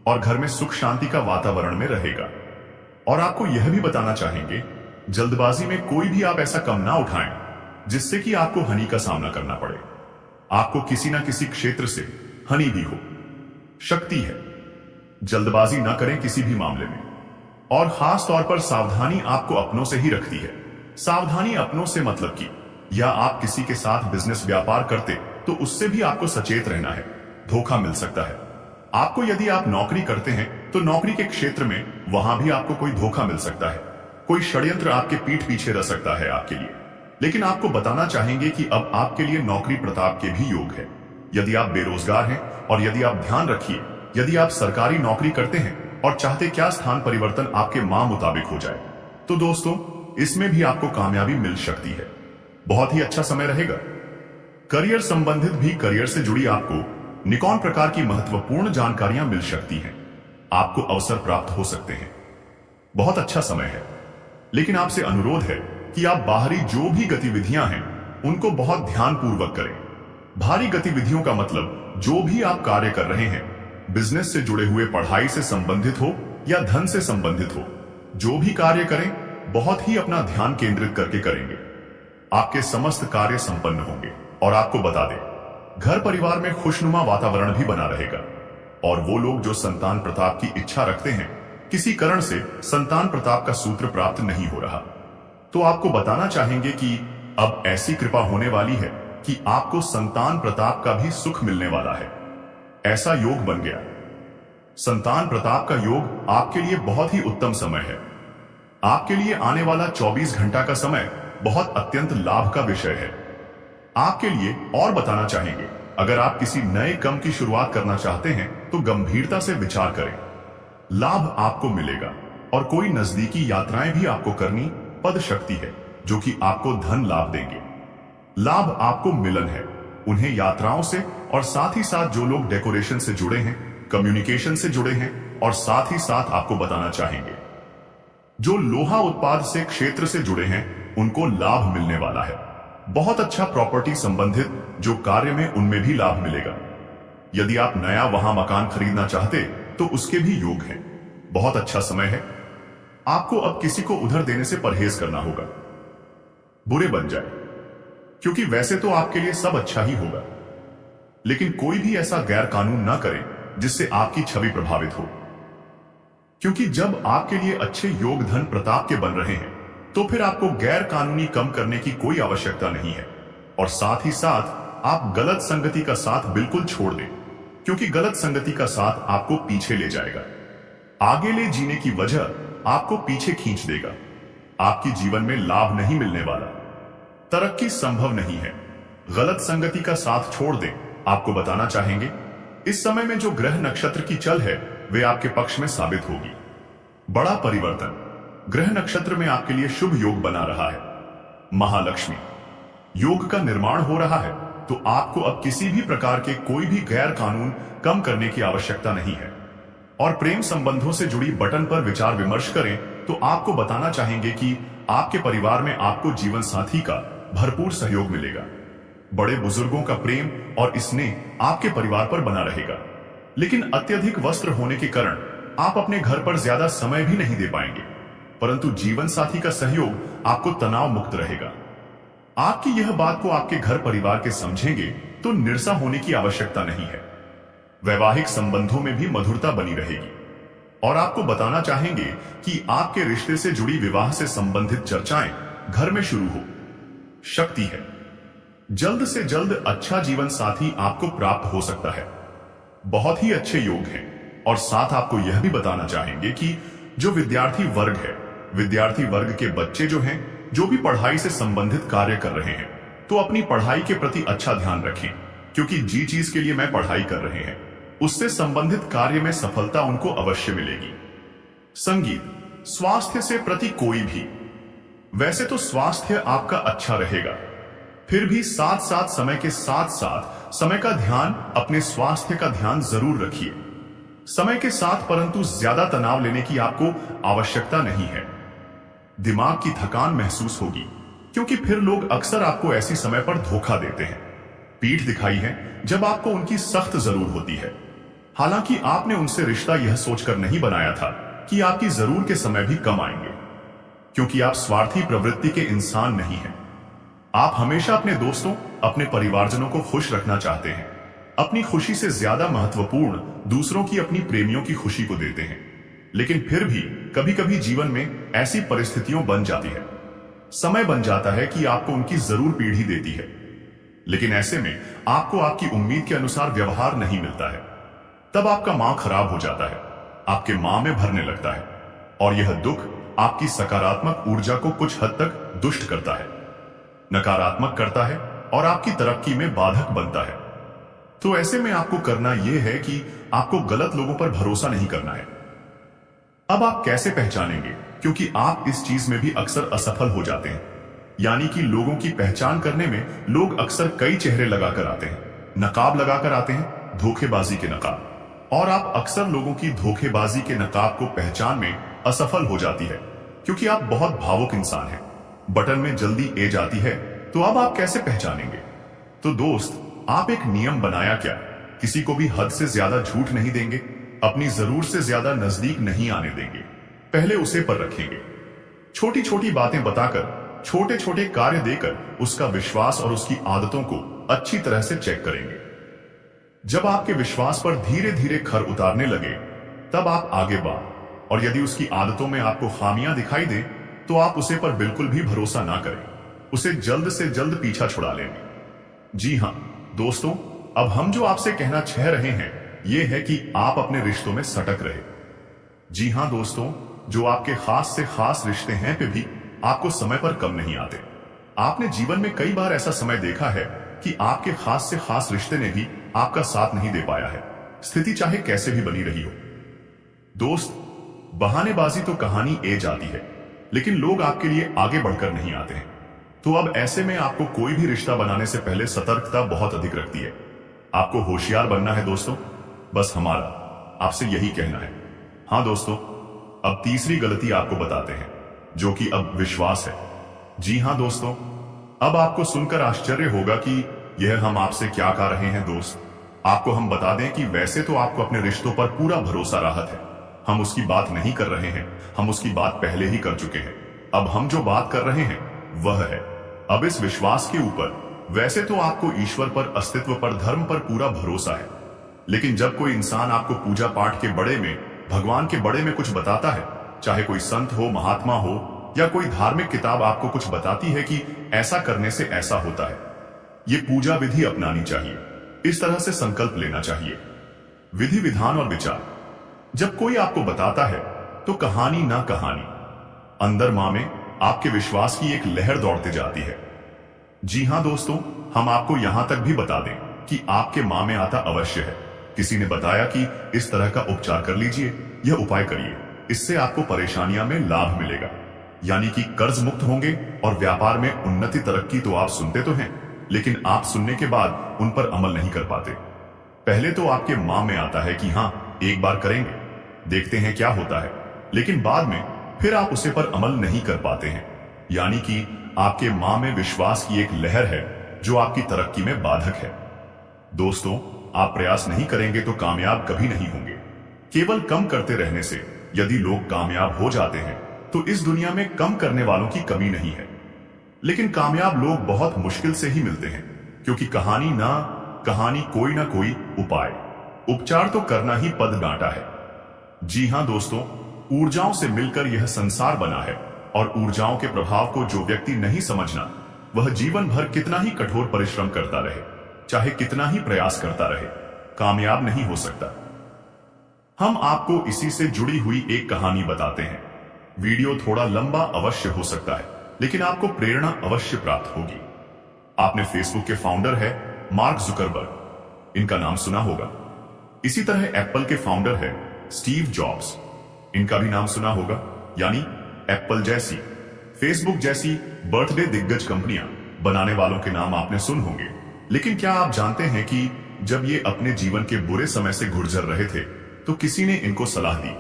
और घर में सुख शांति का वातावरण में रहेगा। और आपको यह भी बताना चाहेंगे, जल्दबाजी में कोई भी आप ऐसा कदम ना उठाएं जिससे कि आपको हानि का सामना करना पड़े। आपको किसी ना किसी क्षेत्र से हानि भी हो सकती है। जल्दबाजी ना करें किसी भी मामले में, और खास तौर पर सावधानी आपको अपनों से ही रखती है। सावधानी अपनों से मतलब कि या आप किसी के साथ बिजनेस व्यापार करते तो उससे भी आपको सचेत रहना है, धोखा मिल सकता है। आपको यदि आप नौकरी करते हैं तो नौकरी के क्षेत्र में वहां भी आपको कोई धोखा मिल सकता है, कोई षड्यंत्र आपके पीठ पीछे रह सकता है आपके लिए। लेकिन आपको बताना चाहेंगे कि अब आपके लिए नौकरी प्रताप के भी योग है। यदि आप बेरोजगार हैं और यदि आप ध्यान रखिए, यदि आप सरकारी नौकरी करते हैं और चाहते क्या स्थान परिवर्तन आपके मां मुताबिक हो जाए, तो दोस्तों इसमें भी आपको कामयाबी मिल सकती है। बहुत ही अच्छा समय रहेगा। करियर संबंधित भी करियर से जुड़ी आपको निकॉन प्रकार की महत्वपूर्ण जानकारियां मिल सकती हैं। आपको अवसर प्राप्त हो सकते हैं। बहुत अच्छा समय है। लेकिन आपसे अनुरोध है कि आप बाहरी जो भी गतिविधियां हैं उनको बहुत ध्यानपूर्वक करें। भारी गतिविधियों का मतलब जो भी आप कार्य कर रहे हैं, बिजनेस से जुड़े हुए, पढ़ाई से संबंधित हो या धन से संबंधित हो, जो भी कार्य करें बहुत ही अपना ध्यान केंद्रित करके करेंगे। आपके समस्त कार्य संपन्न होंगे। और आपको बता दें, घर परिवार में खुशनुमा वातावरण भी बना रहेगा। और वो लोग जो संतान प्रताप की इच्छा रखते हैं, किसी कारण से संतान प्रताप का सूत्र प्राप्त नहीं हो रहा, तो आपको बताना चाहेंगे कि अब ऐसी कृपा होने वाली है कि आपको संतान प्रताप का भी सुख मिलने वाला है। ऐसा योग बन गया। संतान प्रताप का योग आपके लिए बहुत ही उत्तम समय है। आपके लिए आने वाला 24 घंटा का समय बहुत अत्यंत लाभ का विषय है। आपके लिए और बताना चाहेंगे, अगर आप किसी नए काम की शुरुआत करना चाहते हैं तो गंभीरता से विचार करें। लाभ आपको मिलेगा और कोई नजदीकी यात्राएं भी आपको करनी पड़ सकती है, जो कि आपको धन लाभ देंगे। लाभ आपको मिलन है उन्हें यात्राओं से, और साथ ही साथ जो लोग डेकोरेशन से जुड़े हैं, कम्युनिकेशन से जुड़े हैं, और साथ ही साथ आपको बताना चाहेंगे जो लोहा उत्पाद से क्षेत्र से जुड़े हैं उनको लाभ मिलने वाला है। बहुत अच्छा प्रॉपर्टी संबंधित जो कार्य में उनमें भी लाभ मिलेगा। यदि आप नया वहां मकान खरीदना चाहते तो उसके भी योग हैं। बहुत अच्छा समय है। आपको अब किसी को उधार देने से परहेज करना होगा, बुरे बन जाए। क्योंकि वैसे तो आपके लिए सब अच्छा ही होगा, लेकिन कोई भी ऐसा गैर कानून ना करे जिससे आपकी छवि प्रभावित हो। क्योंकि जब आपके लिए अच्छे योग धन प्रताप के बन रहे हैं तो फिर आपको गैर कानूनी कम करने की कोई आवश्यकता नहीं है। और साथ ही साथ आप गलत संगति का साथ बिल्कुल छोड़ दें, क्योंकि गलत संगति का साथ आपको पीछे ले जाएगा, आगे ले जीने की वजह आपको पीछे खींच देगा। आपकी जीवन में लाभ नहीं मिलने वाला, तरक्की संभव नहीं है। गलत संगति का साथ छोड़ दें। आपको बताना चाहेंगे इस समय में जो ग्रह नक्षत्र की चल है वे आपके पक्ष में साबित होगी। बड़ा परिवर्तन ग्रह नक्षत्र में आपके लिए शुभ योग बना रहा है। महालक्ष्मी योग का निर्माण हो रहा है, तो आपको अब किसी भी प्रकार के कोई भी गैर कानून कम करने की आवश्यकता नहीं है। और प्रेम संबंधों से जुड़ी बटन पर विचार विमर्श करें तो आपको बताना चाहेंगे कि आपके परिवार में आपको जीवन साथी का भरपूर सहयोग मिलेगा। बड़े बुजुर्गों का प्रेम और स्नेह आपके परिवार पर बना रहेगा, लेकिन अत्यधिक वस्त्र होने के कारण आप अपने घर पर ज्यादा समय भी नहीं दे पाएंगे। परंतु जीवन साथी का सहयोग आपको तनाव मुक्त रहेगा। आपकी यह बात को आपके घर परिवार के समझेंगे तो निराशा होने की आवश्यकता नहीं है। वैवाहिक संबंधों में भी मधुरता बनी रहेगी। और आपको बताना चाहेंगे कि आपके रिश्ते से जुड़ी विवाह से संबंधित चर्चाएं घर में शुरू हो शक्ति है। जल्द से जल्द अच्छा जीवन साथी आपको प्राप्त हो सकता है। बहुत ही अच्छे योग हैं। और साथ आपको यह भी बताना चाहेंगे कि जो विद्यार्थी वर्ग है, विद्यार्थी वर्ग के बच्चे जो हैं, जो भी पढ़ाई से संबंधित कार्य कर रहे हैं, तो अपनी पढ़ाई के प्रति अच्छा ध्यान रखें, क्योंकि जी चीज के लिए मैं पढ़ाई कर रहे हैं उससे संबंधित कार्य में सफलता उनको अवश्य मिलेगी। संगीत स्वास्थ्य से प्रति कोई भी, वैसे तो स्वास्थ्य आपका अच्छा रहेगा, फिर भी साथ साथ समय के साथ साथ समय का ध्यान, अपने स्वास्थ्य का ध्यान जरूर रखिए समय के साथ, परंतु ज्यादा तनाव लेने की आपको आवश्यकता नहीं है। दिमाग की थकान महसूस होगी, क्योंकि फिर लोग अक्सर आपको ऐसी समय पर धोखा देते हैं। पीठ दिखाई है जब आपको उनकी सख्त जरूर होती है। हालांकि आपने उनसे रिश्ता यह सोचकर नहीं बनाया था कि आपकी जरूर के समय भी कम आएंगे, क्योंकि आप स्वार्थी प्रवृत्ति के इंसान नहीं हैं। आप हमेशा अपने दोस्तों, अपने परिवारजनों को खुश रखना चाहते हैं। अपनी खुशी से ज्यादा महत्वपूर्ण दूसरों की, अपनी प्रेमियों की खुशी को देते हैं। लेकिन फिर भी कभी कभी जीवन में ऐसी परिस्थितियों बन जाती है, समय बन जाता है कि आपको उनकी जरूर पीढ़ी देती है, लेकिन ऐसे में आपको आपकी उम्मीद के अनुसार व्यवहार नहीं मिलता है। तब आपका मां खराब हो जाता है, आपके मां में भरने लगता है, और यह दुख आपकी सकारात्मक ऊर्जा को कुछ हद तक दुष्ट करता है, नकारात्मक करता है और आपकी तरक्की में बाधक बनता है। तो ऐसे में आपको करना यह है कि आपको गलत लोगों पर भरोसा नहीं करना है। अब आप कैसे पहचानेंगे, क्योंकि आप इस चीज में भी अक्सर असफल हो जाते हैं, यानी कि लोगों की पहचान करने में लोग अक्सर कई चेहरे लगाकर आते हैं, नकाब लगाकर आते हैं, धोखेबाजी के नकाब, और आप अक्सर लोगों की धोखेबाजी के नकाब को पहचान में असफल हो जाती है, क्योंकि आप बहुत भावुक इंसान हैं। बटन में जल्दी ए जाती है, तो अब आप कैसे पहचानेंगे? तो दोस्त, आप एक नियम बनाया क्या, किसी को भी हद से ज्यादा झूठ नहीं देंगे, अपनी जरूर से ज्यादा नजदीक नहीं आने देंगे, पहले उसे पर रखेंगे। छोटी छोटी बातें बताकर, छोटे छोटे कार्य देकर उसका विश्वास और उसकी आदतों को अच्छी तरह से चेक करेंगे। जब आपके विश्वास पर धीरे धीरे खर उतारने लगे, तब आप आगे बढ़ें, और यदि उसकी आदतों में आपको खामियां दिखाई दे तो आप उसे पर बिल्कुल भी भरोसा ना करें, उसे जल्द से जल्द पीछा छुड़ा लेंगे। जी हां दोस्तों, अब हम जो आपसे कहना चाह रहे हैं यह है कि आप अपने रिश्तों में सटक रहे। जी हां दोस्तों, जो आपके खास से खास रिश्ते हैं पे भी आपको समय पर कम नहीं आते। आपने जीवन में कई बार ऐसा समय देखा है कि आपके खास से खास रिश्ते ने भी आपका साथ नहीं दे पाया है, स्थिति चाहे कैसे भी बनी रही हो। दोस्त, बहानेबाजी तो कहानी ए जाती है, लेकिन लोग आपके लिए आगे बढ़कर नहीं आते हैं। तो अब ऐसे में आपको कोई भी रिश्ता बनाने से पहले सतर्कता बहुत अधिक रखती है। आपको होशियार बनना है दोस्तों, बस हमारा आपसे यही कहना है। हां दोस्तों, अब तीसरी गलती आपको बताते हैं, जो कि अब विश्वास है। जी हां दोस्तों, अब आपको सुनकर आश्चर्य होगा कि यह हम आपसे क्या कह रहे हैं। दोस्त, आपको हम बता दें कि वैसे तो आपको अपने रिश्तों पर पूरा भरोसा राहत है, हम उसकी बात नहीं कर रहे हैं, हम उसकी बात पहले ही कर चुके हैं। अब हम जो बात कर रहे हैं वह है, अब इस विश्वास के ऊपर वैसे तो आपको ईश्वर पर, अस्तित्व पर, धर्म पर पूरा भरोसा है, लेकिन जब कोई इंसान आपको पूजा पाठ के बड़े में, भगवान के बड़े में कुछ बताता है, चाहे कोई संत हो, महात्मा हो, या कोई धार्मिक किताब आपको कुछ बताती है कि ऐसा करने से ऐसा होता है, ये पूजा विधि अपनानी चाहिए, इस तरह से संकल्प लेना चाहिए। विधि विधान और विचार जब कोई आपको बताता है तो कहानी ना कहानी, अंदर मां में आपके विश्वास की एक लहर दौड़ते जाती है। जी हां दोस्तों, हम आपको यहां तक भी बता दें कि आपके मां में आता अवश्य है। किसी ने बताया कि इस तरह का उपचार कर लीजिए, यह उपाय करिए, इससे आपको परेशानियां में लाभ मिलेगा, यानी कि कर्ज मुक्त होंगे और व्यापार में उन्नति तरक्की। तो आप सुनते तो हैं, लेकिन आप सुनने के बाद उन पर अमल नहीं कर पाते। पहले तो आपके मां में आता है कि हां, एक बार करेंगे, देखते हैं क्या होता है, लेकिन बाद में फिर आप उसे पर अमल नहीं कर पाते हैं, यानी कि आपके मां में विश्वास की एक लहर है जो आपकी तरक्की में बाधक है। दोस्तों, आप प्रयास नहीं करेंगे तो कामयाब कभी नहीं होंगे। केवल कम करते रहने से यदि लोग कामयाब हो जाते हैं तो इस दुनिया में कम करने वालों की कमी नहीं है, लेकिन कामयाब लोग बहुत मुश्किल से ही मिलते हैं, क्योंकि कहानी कोई ना कोई उपाय, उपचार तो करना ही पद डांटा है। जी हां दोस्तों, ऊर्जाओं से मिलकर यह संसार बना है, और ऊर्जाओं के प्रभाव को जो व्यक्ति नहीं समझना, वह जीवन भर कितना ही कठोर परिश्रम करता रहे, चाहे कितना ही प्रयास करता रहे, कामयाब नहीं हो सकता। हम आपको इसी से जुड़ी हुई एक कहानी बताते हैं। वीडियो थोड़ा लंबा अवश्य हो सकता है, लेकिन आपको प्रेरणा अवश्य प्राप्त होगी। आपने फेसबुक के फाउंडर है मार्क जुकरबर्ग, इनका नाम सुना होगा। इसी तरह एप्पल के फाउंडर है स्टीव जॉब्स, इनका भी नाम सुना होगा। यानी एप्पल जैसी, फेसबुक जैसी बर्थडे दिग्गज कंपनियां बनाने वालों के नाम आपने सुन होंगे। लेकिन क्या आप जानते हैं कि जब ये अपने जीवन के बुरे समय से गुजर रहे थे तो किसी ने इनको सलाह दी,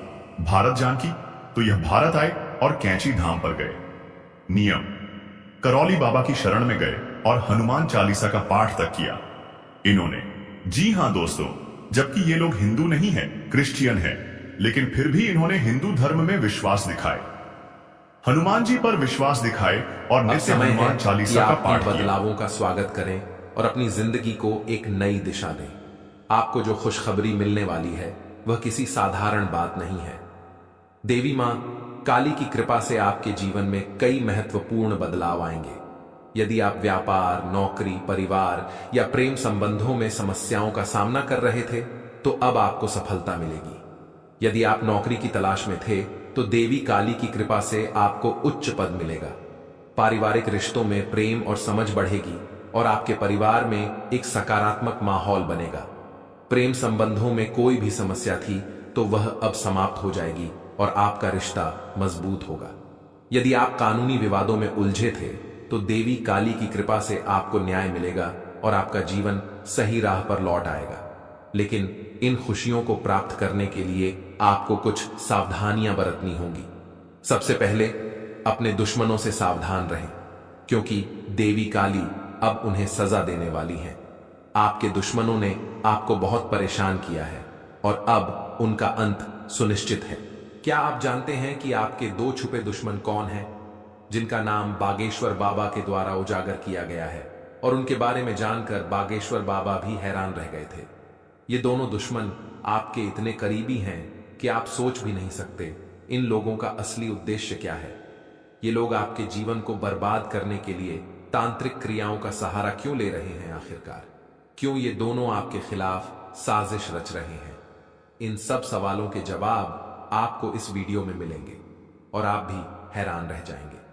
भारत जान की, तो यह भारत आए और कैंची धाम पर गए। नियम, करौली बाबा की शरण में गए और हनुमान चालीसा का पाठ तक किया इन्होंने। जी हां दोस्तों, जबकि ये लोग हिंदू नहीं है, क्रिश्चियन है, लेकिन फिर भी इन्होंने हिंदू धर्म में विश्वास दिखाए, हनुमान जी पर विश्वास दिखाए और नित्य हनुमान चालीसा का पाठ किया। बदलावों का स्वागत करें और अपनी जिंदगी को एक नई दिशा दें। आपको जो खुशखबरी मिलने वाली है वह किसी साधारण बात नहीं है। देवी मां काली की कृपा से आपके जीवन में कई महत्वपूर्ण बदलाव आएंगे। यदि आप व्यापार, नौकरी, परिवार या प्रेम संबंधों में समस्याओं का सामना कर रहे थे तो अब आपको सफलता मिलेगी। यदि आप नौकरी की तलाश में थे तो देवी काली की कृपा से आपको उच्च पद मिलेगा। पारिवारिक रिश्तों में प्रेम और समझ बढ़ेगी और आपके परिवार में एक सकारात्मक माहौल बनेगा। प्रेम संबंधों में कोई भी समस्या थी तो वह अब समाप्त हो जाएगी और आपका रिश्ता मजबूत होगा। यदि आप कानूनी विवादों में उलझे थे तो देवी काली की कृपा से आपको न्याय मिलेगा और आपका जीवन सही राह पर लौट आएगा। लेकिन इन खुशियों को प्राप्त करने के लिए आपको कुछ सावधानियां बरतनी होंगी। सबसे पहले अपने दुश्मनों से सावधान रहें, क्योंकि देवी काली अब उन्हें सजा देने वाली हैं। आपके दुश्मनों ने आपको बहुत परेशान किया है और अब उनका अंत सुनिश्चित है। क्या आप जानते हैं कि आपके दो छुपे दुश्मन कौन हैं, जिनका नाम बागेश्वर बाबा के द्वारा उजागर किया गया है? और उनके बारे में जानकर बागेश्वर बाबा भी हैरान रह गए थे। ये दोनों दुश्मन आपके इतने करीबी हैं कि आप सोच भी नहीं सकते इन लोगों का असली उद्देश्य क्या है। ये लोग आपके जीवन को बर्बाद करने के लिए तांत्रिक क्रियाओं का सहारा क्यों ले रहे हैं? आखिरकार क्यों ये दोनों आपके खिलाफ साजिश रच रहे हैं? इन सब सवालों के जवाब आपको इस वीडियो में मिलेंगे और आप भी हैरान रह जाएंगे।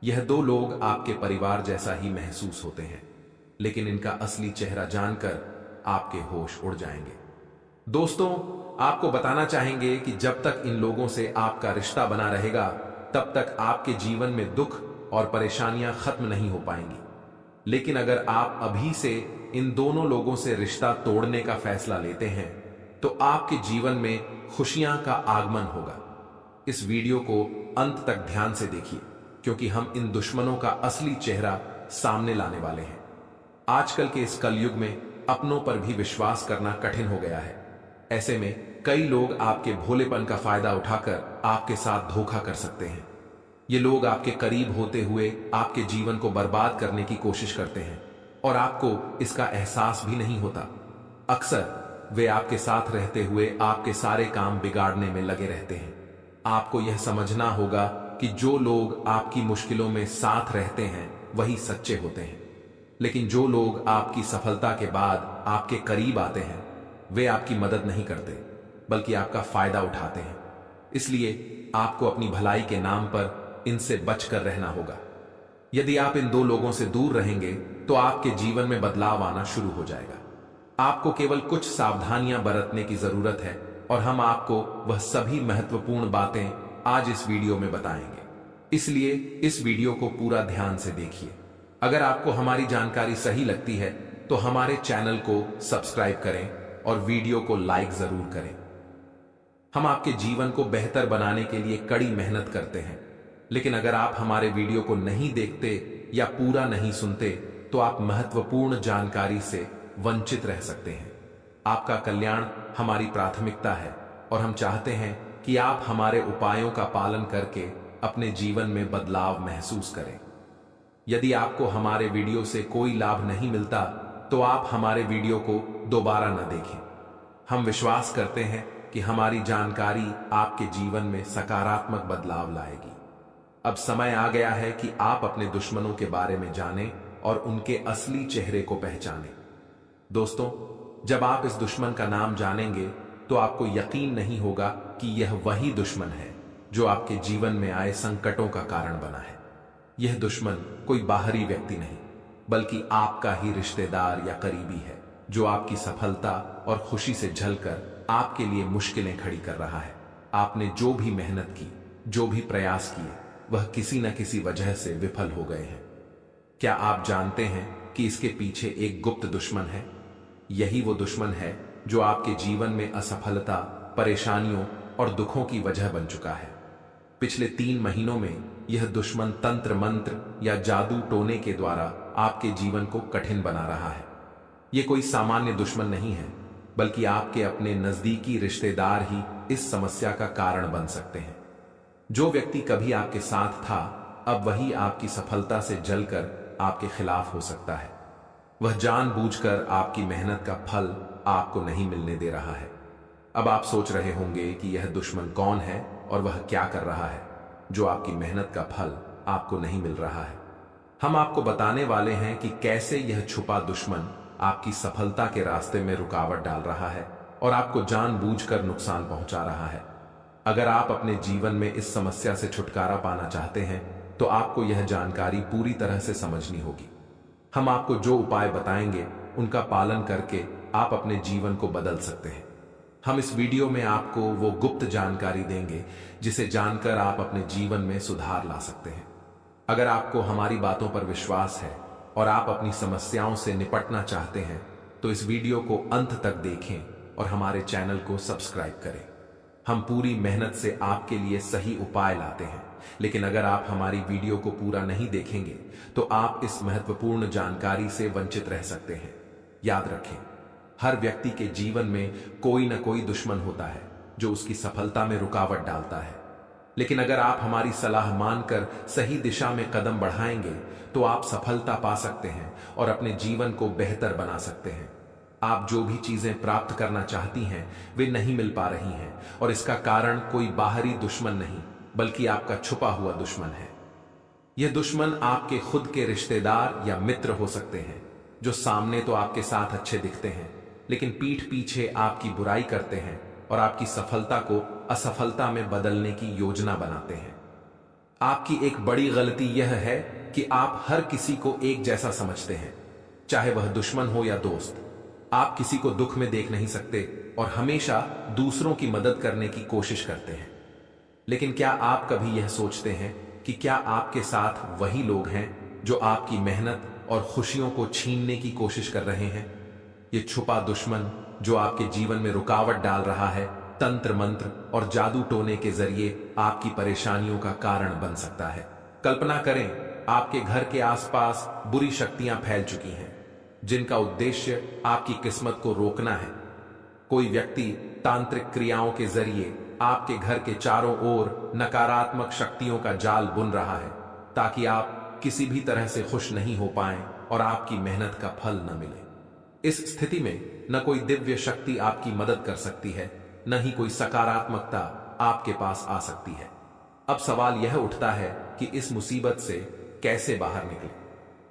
यह दो लोग आपके परिवार जैसा ही महसूस होते हैं, लेकिन इनका असली चेहरा जानकर आपके होश उड़ जाएंगे। दोस्तों, आपको बताना चाहेंगे कि जब तक इन लोगों से आपका रिश्ता बना रहेगा तब तक आपके जीवन में दुख और परेशानियां खत्म नहीं हो पाएंगी। लेकिन अगर आप अभी से इन दोनों लोगों से रिश्ता तोड़ने का फैसला लेते हैं तो आपके जीवन में खुशियां का आगमन होगा। इस वीडियो को अंत तक ध्यान से देखिए, क्योंकि हम इन दुश्मनों का असली चेहरा सामने लाने वाले हैं। आजकल के इस कलयुग में अपनों पर भी विश्वास करना कठिन हो गया है। ऐसे में कई लोग आपके भोलेपन का फायदा उठाकर आपके साथ धोखा कर सकते हैं। ये लोग आपके करीब होते हुए आपके जीवन को बर्बाद करने की कोशिश करते हैं और आपको इसका एहसास भी नहीं होता। अक्सर वे आपके साथ रहते हुए आपके सारे काम बिगाड़ने में लगे रहते हैं। आपको यह समझना होगा कि जो लोग आपकी मुश्किलों में साथ रहते हैं वही सच्चे होते हैं, लेकिन जो लोग आपकी सफलता के बाद आपके करीब आते हैं वे आपकी मदद नहीं करते बल्कि आपका फायदा उठाते हैं। इसलिए आपको अपनी भलाई के नाम पर इनसे बचकर रहना होगा। यदि आप इन दो लोगों से दूर रहेंगे तो आपके जीवन में बदलाव आना शुरू हो जाएगा। आपको केवल कुछ सावधानियां बरतने की जरूरत है और हम आपको वह सभी महत्वपूर्ण बातें आज इस वीडियो में बताएंगे। इसलिए इस वीडियो को पूरा ध्यान से देखिए। अगर आपको हमारी जानकारी सही लगती है तो हमारे चैनल को सब्सक्राइब करें और वीडियो को लाइक जरूर करें। हम आपके जीवन को बेहतर बनाने के लिए कड़ी मेहनत करते हैं, लेकिन अगर आप हमारे वीडियो को नहीं देखते या पूरा नहीं सुनते तो आप महत्वपूर्ण जानकारी से वंचित रह सकते हैं। आपका कल्याण हमारी प्राथमिकता है और हम चाहते हैं कि आप हमारे उपायों का पालन करके अपने जीवन में बदलाव महसूस करें। यदि आपको हमारे वीडियो से कोई लाभ नहीं मिलता तो आप हमारे वीडियो को दोबारा न देखें। हम विश्वास करते हैं कि हमारी जानकारी आपके जीवन में सकारात्मक बदलाव लाएगी। अब समय आ गया है कि आप अपने दुश्मनों के बारे में जानें और उनके असली चेहरे को पहचानें। दोस्तों, जब आप इस दुश्मन का नाम जानेंगे तो आपको यकीन नहीं होगा कि यह वही दुश्मन है जो आपके जीवन में आए संकटों का कारण बना है। यह दुश्मन कोई बाहरी व्यक्ति नहीं बल्कि आपका ही रिश्तेदार या करीबी है, जो आपकी सफलता और खुशी से झलकर आपके लिए मुश्किलें खड़ी कर रहा है। आपने जो भी मेहनत की, जो भी प्रयास किए, वह किसी न किसी वजह से विफल हो गए हैं। क्या आप जानते हैं कि इसके पीछे एक गुप्त दुश्मन है? यही वो दुश्मन है जो आपके जीवन में असफलता, परेशानियों और दुखों की वजह बन चुका है। पिछले 3 महीनों में यह दुश्मन तंत्र मंत्र या जादू टोने के द्वारा आपके जीवन को कठिन बना रहा है। यह कोई सामान्य दुश्मन नहीं है बल्कि आपके अपने नजदीकी रिश्तेदार ही इस समस्या का कारण बन सकते हैं। जो व्यक्ति कभी आपके साथ था अब वही आपकी सफलता से जलकर आपके खिलाफ हो सकता है। वह जानबूझकर आपकी मेहनत का फल आपको नहीं मिलने दे रहा है। अब आप सोच रहे होंगे कि यह दुश्मन कौन है और वह क्या कर रहा है जो आपकी मेहनत का फल आपको नहीं मिल रहा है। हम आपको बताने वाले हैं कि कैसे यह छुपा दुश्मन आपकी सफलता के रास्ते में रुकावट डाल रहा है और आपको जानबूझकर नुकसान पहुंचा रहा है। अगर आप अपने जीवन में इस समस्या से छुटकारा पाना चाहते हैं तो आपको यह जानकारी पूरी तरह से समझनी होगी। हम आपको जो उपाय बताएंगे उनका पालन करके आप अपने जीवन को बदल सकते हैं। हम इस वीडियो में आपको वो गुप्त जानकारी देंगे जिसे जानकर आप अपने जीवन में सुधार ला सकते हैं। अगर आपको हमारी बातों पर विश्वास है और आप अपनी समस्याओं से निपटना चाहते हैं तो इस वीडियो को अंत तक देखें और हमारे चैनल को सब्सक्राइब करें। हम पूरी मेहनत से आपके लिए सही उपाय लाते हैं, लेकिन अगर आप हमारी वीडियो को पूरा नहीं देखेंगे तो आप इस महत्वपूर्ण जानकारी से वंचित रह सकते हैं। याद रखें, हर व्यक्ति के जीवन में कोई न कोई दुश्मन होता है जो उसकी सफलता में रुकावट डालता है, लेकिन अगर आप हमारी सलाह मानकर सही दिशा में कदम बढ़ाएंगे तो आप सफलता पा सकते हैं और अपने जीवन को बेहतर बना सकते हैं। आप जो भी चीजें प्राप्त करना चाहती हैं वे नहीं मिल पा रही हैं और इसका कारण कोई बाहरी दुश्मन नहीं बल्कि आपका छुपा हुआ दुश्मन है। यह दुश्मन आपके खुद के रिश्तेदार या मित्र हो सकते हैं जो सामने तो आपके साथ अच्छे दिखते हैं लेकिन पीठ पीछे आपकी बुराई करते हैं और आपकी सफलता को असफलता में बदलने की योजना बनाते हैं। आपकी एक बड़ी गलती यह है कि आप हर किसी को एक जैसा समझते हैं, चाहे वह दुश्मन हो या दोस्त। आप किसी को दुख में देख नहीं सकते और हमेशा दूसरों की मदद करने की कोशिश करते हैं। लेकिन क्या आप कभी यह सोचते हैं कि क्या आपके साथ वही लोग हैं जो आपकी मेहनत और खुशियों को छीनने की कोशिश कर रहे हैं? ये छुपा दुश्मन जो आपके जीवन में रुकावट डाल रहा है, तंत्र मंत्र और जादू टोने के जरिए आपकी परेशानियों का कारण बन सकता है। कल्पना करें, आपके घर के आसपास बुरी शक्तियां फैल चुकी हैं जिनका उद्देश्य आपकी किस्मत को रोकना है। कोई व्यक्ति तांत्रिक क्रियाओं के जरिए आपके घर के चारों ओर नकारात्मक शक्तियों का जाल बुन रहा है ताकि आप किसी भी तरह से खुश नहीं हो पाएं और आपकी मेहनत का फल न मिले। इस स्थिति में न कोई दिव्य शक्ति आपकी मदद कर सकती है, न ही कोई सकारात्मकता आपके पास आ सकती है। अब सवाल यह उठता है कि इस मुसीबत से कैसे बाहर निकले।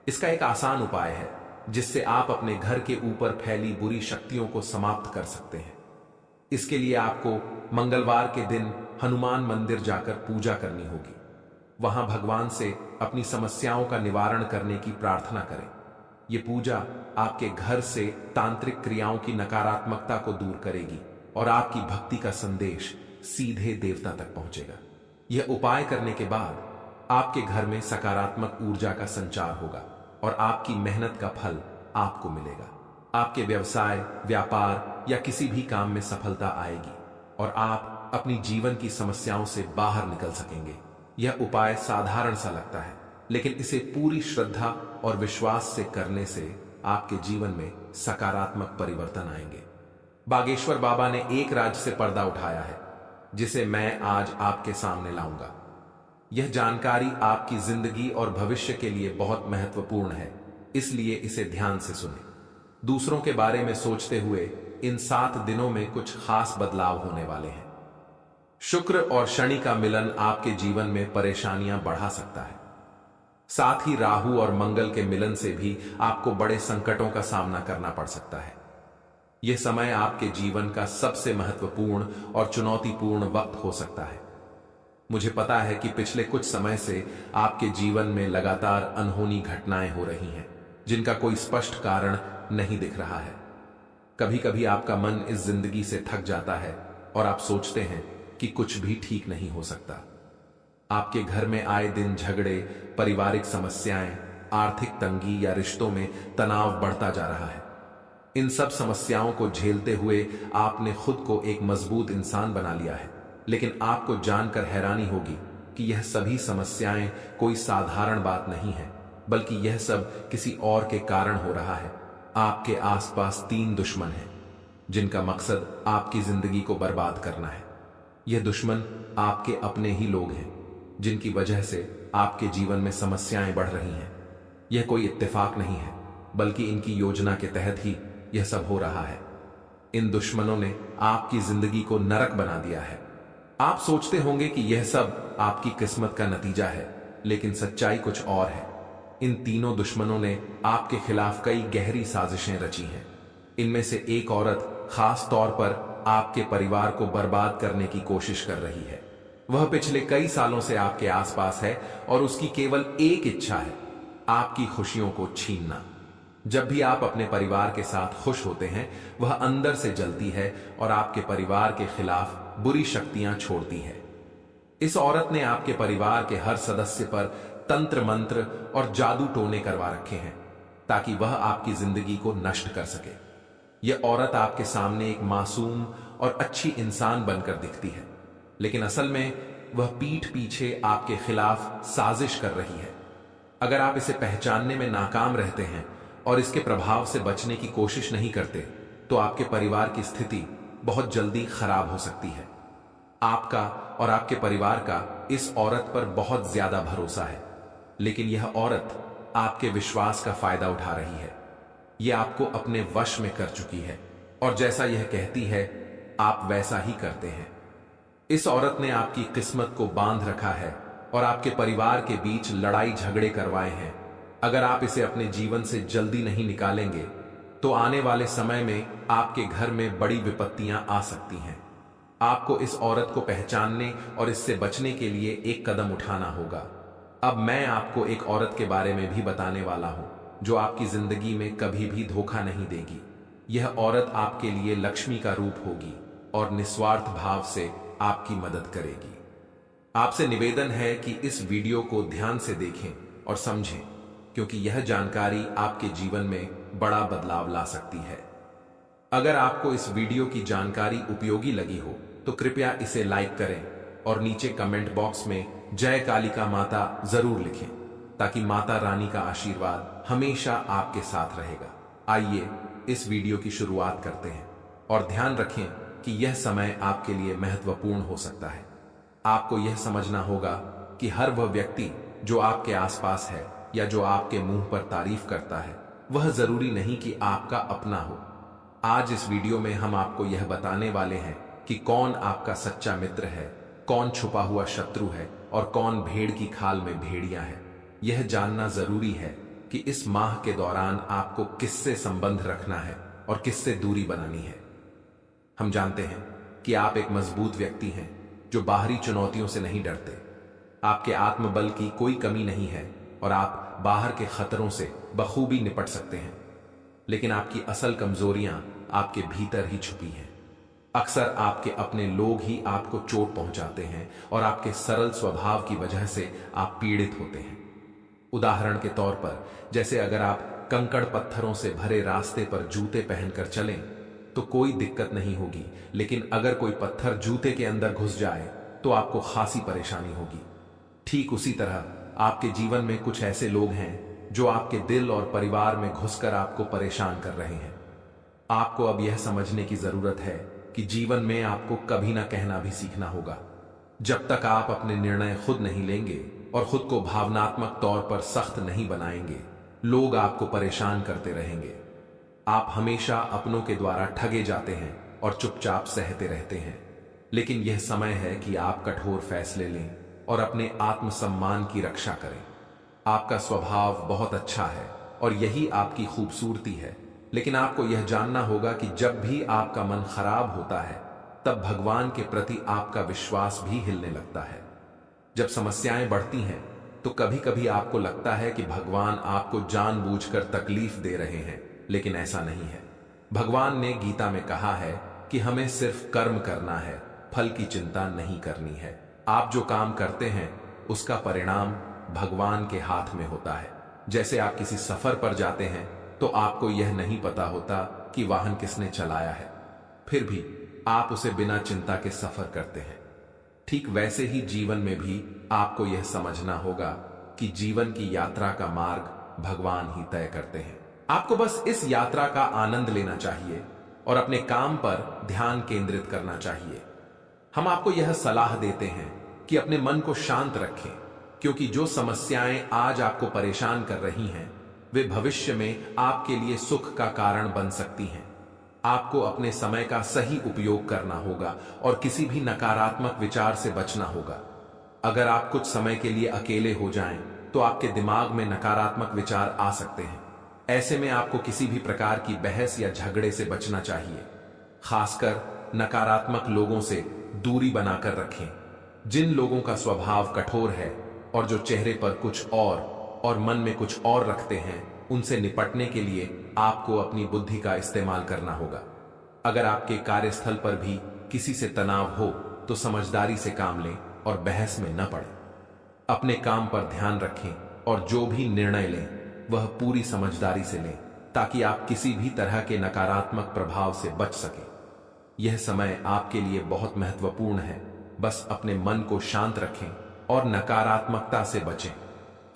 इसका एक आसान उपाय है जिससे आप अपने घर के ऊपर फैली बुरी शक्तियों को समाप्त कर सकते हैं। इसके लिए आपको मंगलवार के दिन हनुमान मंदिर जाकर पूजा करनी होगी। वहां भगवान से अपनी समस्याओं का निवारण करने की प्रार्थना करें। यह पूजा आपके घर से तांत्रिक क्रियाओं की नकारात्मकता को दूर करेगी और आपकी भक्ति का संदेश सीधे देवता तक पहुंचेगा। यह उपाय करने के बाद आपके घर में सकारात्मक ऊर्जा का संचार होगा और आपकी मेहनत का फल आपको मिलेगा। आपके व्यवसाय, व्यापार या किसी भी काम में सफलता आएगी और आप अपनी जीवन की समस्याओं से बाहर निकल सकेंगे। यह उपाय साधारण सा लगता है, लेकिन इसे पूरी श्रद्धा और विश्वास से करने से आपके जीवन में सकारात्मक परिवर्तन आएंगे। बागेश्वर बाबा ने एक राज से पर्दा उठाया है, जिसे मैं आज आपके सामने लाऊंगा। यह जानकारी आपकी जिंदगी और भविष्य के लिए बहुत महत्वपूर्ण है, इसलिए इसे ध्यान से सुनें। दूसरों के बारे में सोचते हुए इन 7 दिनों में कुछ खास बदलाव होने वाले हैं। शुक्र और शनि का मिलन आपके जीवन में परेशानियां बढ़ा सकता है। साथ ही राहु और मंगल के मिलन से भी आपको बड़े संकटों का सामना करना पड़ सकता है। यह समय आपके जीवन का सबसे महत्वपूर्ण और चुनौतीपूर्ण वक्त हो सकता है। मुझे पता है कि पिछले कुछ समय से आपके जीवन में लगातार अनहोनी घटनाएं हो रही हैं, जिनका कोई स्पष्ट कारण नहीं दिख रहा है। कभी कभी आपका मन इस जिंदगी से थक जाता है और आप सोचते हैं कि कुछ भी ठीक नहीं हो सकता। आपके घर में आए दिन झगड़े, पारिवारिक समस्याएं, आर्थिक तंगी या रिश्तों में तनाव बढ़ता जा रहा है। इन सब समस्याओं को झेलते हुए आपने खुद को एक मजबूत इंसान बना लिया है, लेकिन आपको जानकर हैरानी होगी कि यह सभी समस्याएं कोई साधारण बात नहीं है, बल्कि यह सब किसी और के कारण हो रहा है। आपके आसपास 3 दुश्मन हैं, जिनका मकसद आपकी जिंदगी को बर्बाद करना है। यह दुश्मन आपके अपने ही लोग हैं, जिनकी वजह से आपके जीवन में समस्याएं बढ़ रही हैं। यह कोई इत्तेफाक नहीं है, बल्कि इनकी योजना के तहत ही यह सब हो रहा है। इन दुश्मनों ने आपकी जिंदगी को नरक बना दिया है। आप सोचते होंगे कि यह सब आपकी किस्मत का नतीजा है, लेकिन सच्चाई कुछ और है। इन तीनों दुश्मनों ने आपके खिलाफ कई गहरी साजिशें रची हैं। इनमें से एक औरत खास तौर पर आपके परिवार को बर्बाद करने की कोशिश कर रही है। वह पिछले कई सालों से आपके आसपास है और उसकी केवल एक इच्छा है, आपकी खुशियों को छीनना। जब भी आप अपने परिवार के साथ खुश होते हैं, वह अंदर से जलती है और आपके परिवार के खिलाफ बुरी शक्तियां छोड़ती है। इस औरत ने आपके परिवार के हर सदस्य पर तंत्र मंत्र और जादू टोने करवा रखे हैं, ताकि वह आपकी जिंदगी को नष्ट कर सके। यह औरत आपके सामने एक मासूम और अच्छी इंसान बनकर दिखती है, लेकिन असल में वह पीठ पीछे आपके खिलाफ साजिश कर रही है। अगर आप इसे पहचानने में नाकाम रहते हैं और इसके प्रभाव से बचने की कोशिश नहीं करते, तो आपके परिवार की स्थिति बहुत जल्दी खराब हो सकती है। आपका और आपके परिवार का इस औरत पर बहुत ज्यादा भरोसा है, लेकिन यह औरत आपके विश्वास का फायदा उठा रही है। यह आपको अपने वश में कर चुकी है और जैसा यह कहती है, आप वैसा ही करते हैं। इस औरत ने आपकी किस्मत को बांध रखा है और आपके परिवार के बीच लड़ाई झगड़े करवाए हैं। अगर आप इसे अपने जीवन से जल्दी नहीं निकालेंगे, तो आने वाले समय में आपके घर में बड़ी विपत्तियां आ सकती हैं। आपको इस औरत को पहचानने और इससे बचने के लिए एक कदम उठाना होगा। अब मैं आपको एक औरत के बारे में भी बताने वाला हूं, जो आपकी जिंदगी में कभी भी धोखा नहीं देगी। यह औरत आपके लिए लक्ष्मी का रूप होगी और निस्वार्थ भाव से आपकी मदद करेगी। आपसे निवेदन है कि इस वीडियो को ध्यान से देखें और समझें, क्योंकि यह जानकारी आपके जीवन में बड़ा बदलाव ला सकती है। अगर आपको इस वीडियो की जानकारी उपयोगी लगी हो, तो कृपया इसे लाइक करें और नीचे कमेंट बॉक्स में जय कालिका माता जरूर लिखें, ताकि माता रानी का आशीर्वाद हमेशा आपके साथ रहेगा। आइए इस वीडियो की शुरुआत करते हैं और ध्यान रखें कि यह समय आपके लिए महत्वपूर्ण हो सकता है। आपको यह समझना होगा कि हर वह व्यक्ति जो आपके आसपास है, या जो आपके मुंह पर तारीफ करता है वह जरूरी नहीं कि आपका अपना हो। आज इस वीडियो में हम आपको यह बताने वाले हैं कि कौन आपका सच्चा मित्र है, कौन छुपा हुआ शत्रु है और कौन भेड़ की खाल में भेड़िया है। यह जानना जरूरी है कि इस माह के दौरान आपको किससे संबंध रखना है और किससे दूरी बनानी है। हम जानते हैं कि आप एक मजबूत व्यक्ति हैं जो बाहरी चुनौतियों से नहीं डरते। आपके आत्मबल की कोई कमी नहीं है और आप बाहर के खतरों से बखूबी निपट सकते हैं, लेकिन आपकी असल कमजोरियां आपके भीतर ही छुपी हैं। अक्सर आपके अपने लोग ही आपको चोट पहुंचाते हैं और आपके सरल स्वभाव की वजह से आप पीड़ित होते हैं। उदाहरण के तौर पर, जैसे अगर आप कंकड़ पत्थरों से भरे रास्ते पर जूते पहनकर चलें तो कोई दिक्कत नहीं होगी, लेकिन अगर कोई पत्थर जूते के अंदर घुस जाए तो आपको खासी परेशानी होगी। ठीक उसी तरह आपके जीवन में कुछ ऐसे लोग हैं जो आपके दिल और परिवार में घुसकर आपको परेशान कर रहे हैं। आपको अब यह समझने की जरूरत है कि जीवन में आपको कभी ना कहना भी सीखना होगा। जब तक आप अपने निर्णय खुद नहीं लेंगे और खुद को भावनात्मक तौर पर सख्त नहीं बनाएंगे, लोग आपको परेशान करते रहेंगे। आप हमेशा अपनों के द्वारा ठगे जाते हैं और चुपचाप सहते रहते हैं, लेकिन यह समय है कि आप कठोर फैसले लें और अपने आत्मसम्मान की रक्षा करें। आपका स्वभाव बहुत अच्छा है और यही आपकी खूबसूरती है, लेकिन आपको यह जानना होगा कि जब भी आपका मन खराब होता है तब भगवान के प्रति आपका विश्वास भी हिलने लगता है। जब समस्याएं बढ़ती हैं तो कभी कभी आपको लगता है कि भगवान आपको जानबूझकर तकलीफ दे रहे हैं, लेकिन ऐसा नहीं है। भगवान ने गीता में कहा है कि हमें सिर्फ कर्म करना है, फल की चिंता नहीं करनी है। आप जो काम करते हैं उसका परिणाम भगवान के हाथ में होता है। जैसे आप किसी सफर पर जाते हैं तो आपको यह नहीं पता होता कि वाहन किसने चलाया है, फिर भी आप उसे बिना चिंता के सफर करते हैं। ठीक वैसे ही जीवन में भी आपको यह समझना होगा कि जीवन की यात्रा का मार्ग भगवान ही तय करते हैं। आपको बस इस यात्रा का आनंद लेना चाहिए और अपने काम पर ध्यान केंद्रित करना चाहिए। हम आपको यह सलाह देते हैं कि अपने मन को शांत रखें, क्योंकि जो समस्याएं आज आपको परेशान कर रही हैं वे भविष्य में आपके लिए सुख का कारण बन सकती हैं। आपको अपने समय का सही उपयोग करना होगा और किसी भी नकारात्मक विचार से बचना होगा। अगर आप कुछ समय के लिए अकेले हो जाएं तो आपके दिमाग में नकारात्मक विचार आ सकते हैं। ऐसे में आपको किसी भी प्रकार की बहस या झगड़े से बचना चाहिए। खासकर नकारात्मक लोगों से दूरी बनाकर रखें। जिन लोगों का स्वभाव कठोर है और जो चेहरे पर कुछ और मन में कुछ और रखते हैं, उनसे निपटने के लिए आपको अपनी बुद्धि का इस्तेमाल करना होगा। अगर आपके कार्यस्थल पर भी किसी से तनाव हो तो समझदारी से काम लें और बहस में न पड़ें। अपने काम पर ध्यान रखें और जो भी निर्णय लें वह पूरी समझदारी से लें, ताकि आप किसी भी तरह के नकारात्मक प्रभाव से बच सकें। यह समय आपके लिए बहुत महत्वपूर्ण है। बस अपने मन को शांत रखें और नकारात्मकता से बचें।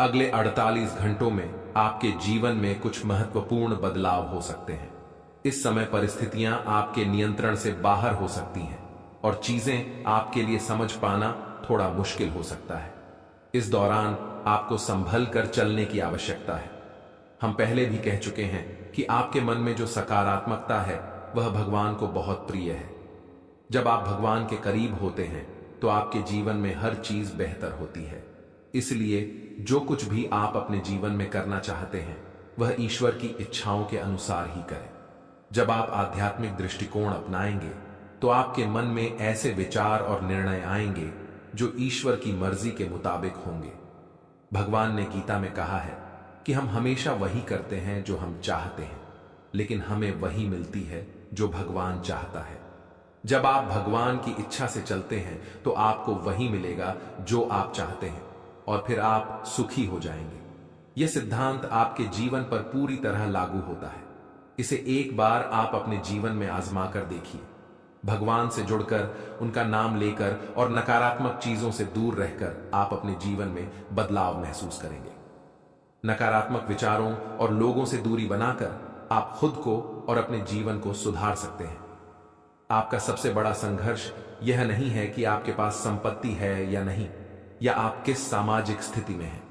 अगले 48 घंटों में आपके जीवन में कुछ महत्वपूर्ण बदलाव हो सकते हैं। इस समय परिस्थितियां आपके नियंत्रण से बाहर हो सकती हैं और चीजें आपके लिए समझ पाना थोड़ा मुश्किल हो सकता है। इस दौरान आपको संभल कर चलने की आवश्यकता है। हम पहले भी कह चुके हैं कि आपके मन में जो सकारात्मकता है वह भगवान को बहुत प्रिय है। जब आप भगवान के करीब होते हैं तो आपके जीवन में हर चीज बेहतर होती है। इसलिए जो कुछ भी आप अपने जीवन में करना चाहते हैं वह ईश्वर की इच्छाओं के अनुसार ही करें। जब आप आध्यात्मिक दृष्टिकोण अपनाएंगे तो आपके मन में ऐसे विचार और निर्णय आएंगे जो ईश्वर की मर्जी के मुताबिक होंगे। भगवान ने गीता में कहा है कि हम हमेशा वही करते हैं जो हम चाहते हैं, लेकिन हमें वही मिलती है जो भगवान चाहता है। जब आप भगवान की इच्छा से चलते हैं तो आपको वही मिलेगा जो आप चाहते हैं और फिर आप सुखी हो जाएंगे। यह सिद्धांत आपके जीवन पर पूरी तरह लागू होता है। इसे एक बार आप अपने जीवन में आजमा कर देखिए। भगवान से जुड़कर, उनका नाम लेकर और नकारात्मक चीजों से दूर रहकर आप अपने जीवन में बदलाव महसूस करेंगे। नकारात्मक विचारों और लोगों से दूरी बनाकर आप खुद को और अपने जीवन को सुधार सकते हैं। आपका सबसे बड़ा संघर्ष यह नहीं है कि आपके पास संपत्ति है या नहीं, या आप किस सामाजिक स्थिति में हैं।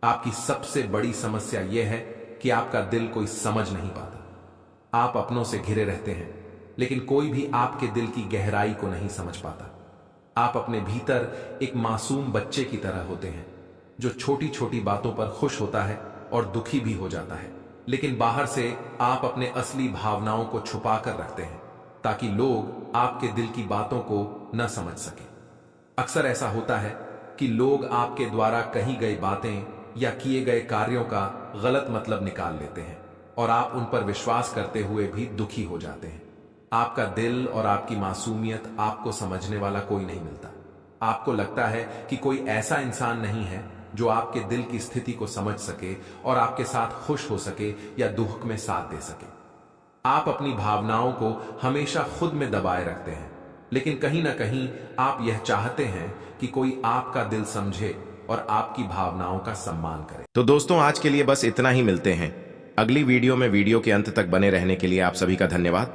आपकी सबसे बड़ी समस्या यह है कि आपका दिल कोई समझ नहीं पाता। आप अपनों से घिरे रहते हैं, लेकिन कोई भी आपके दिल की गहराई को नहीं समझ पाता। आप अपने भीतर एक मासूम बच्चे की तरह होते हैं, जो छोटी छोटी बातों पर खुश होता है और दुखी भी हो जाता है, लेकिन बाहर से आप अपने असली भावनाओं को छुपा कर रखते हैं ताकि लोग आपके दिल की बातों को न समझ सके। अक्सर ऐसा होता है कि लोग आपके द्वारा कही गई बातें या किए गए कार्यों का गलत मतलब निकाल लेते हैं और आप उन पर विश्वास करते हुए भी दुखी हो जाते हैं। आपका दिल और आपकी मासूमियत आपको समझने वाला कोई नहीं मिलता। आपको लगता है कि कोई ऐसा इंसान नहीं है जो आपके दिल की स्थिति को समझ सके और आपके साथ खुश हो सके या दुख में साथ दे सके। आप अपनी भावनाओं को हमेशा खुद में दबाए रखते हैं, लेकिन कहीं ना कहीं आप यह चाहते हैं कि कोई आपका दिल समझे और आपकी भावनाओं का सम्मान करे। तो दोस्तों, आज के लिए बस इतना ही। मिलते हैं अगली वीडियो में। वीडियो के अंत तक बने रहने के लिए आप सभी का धन्यवाद।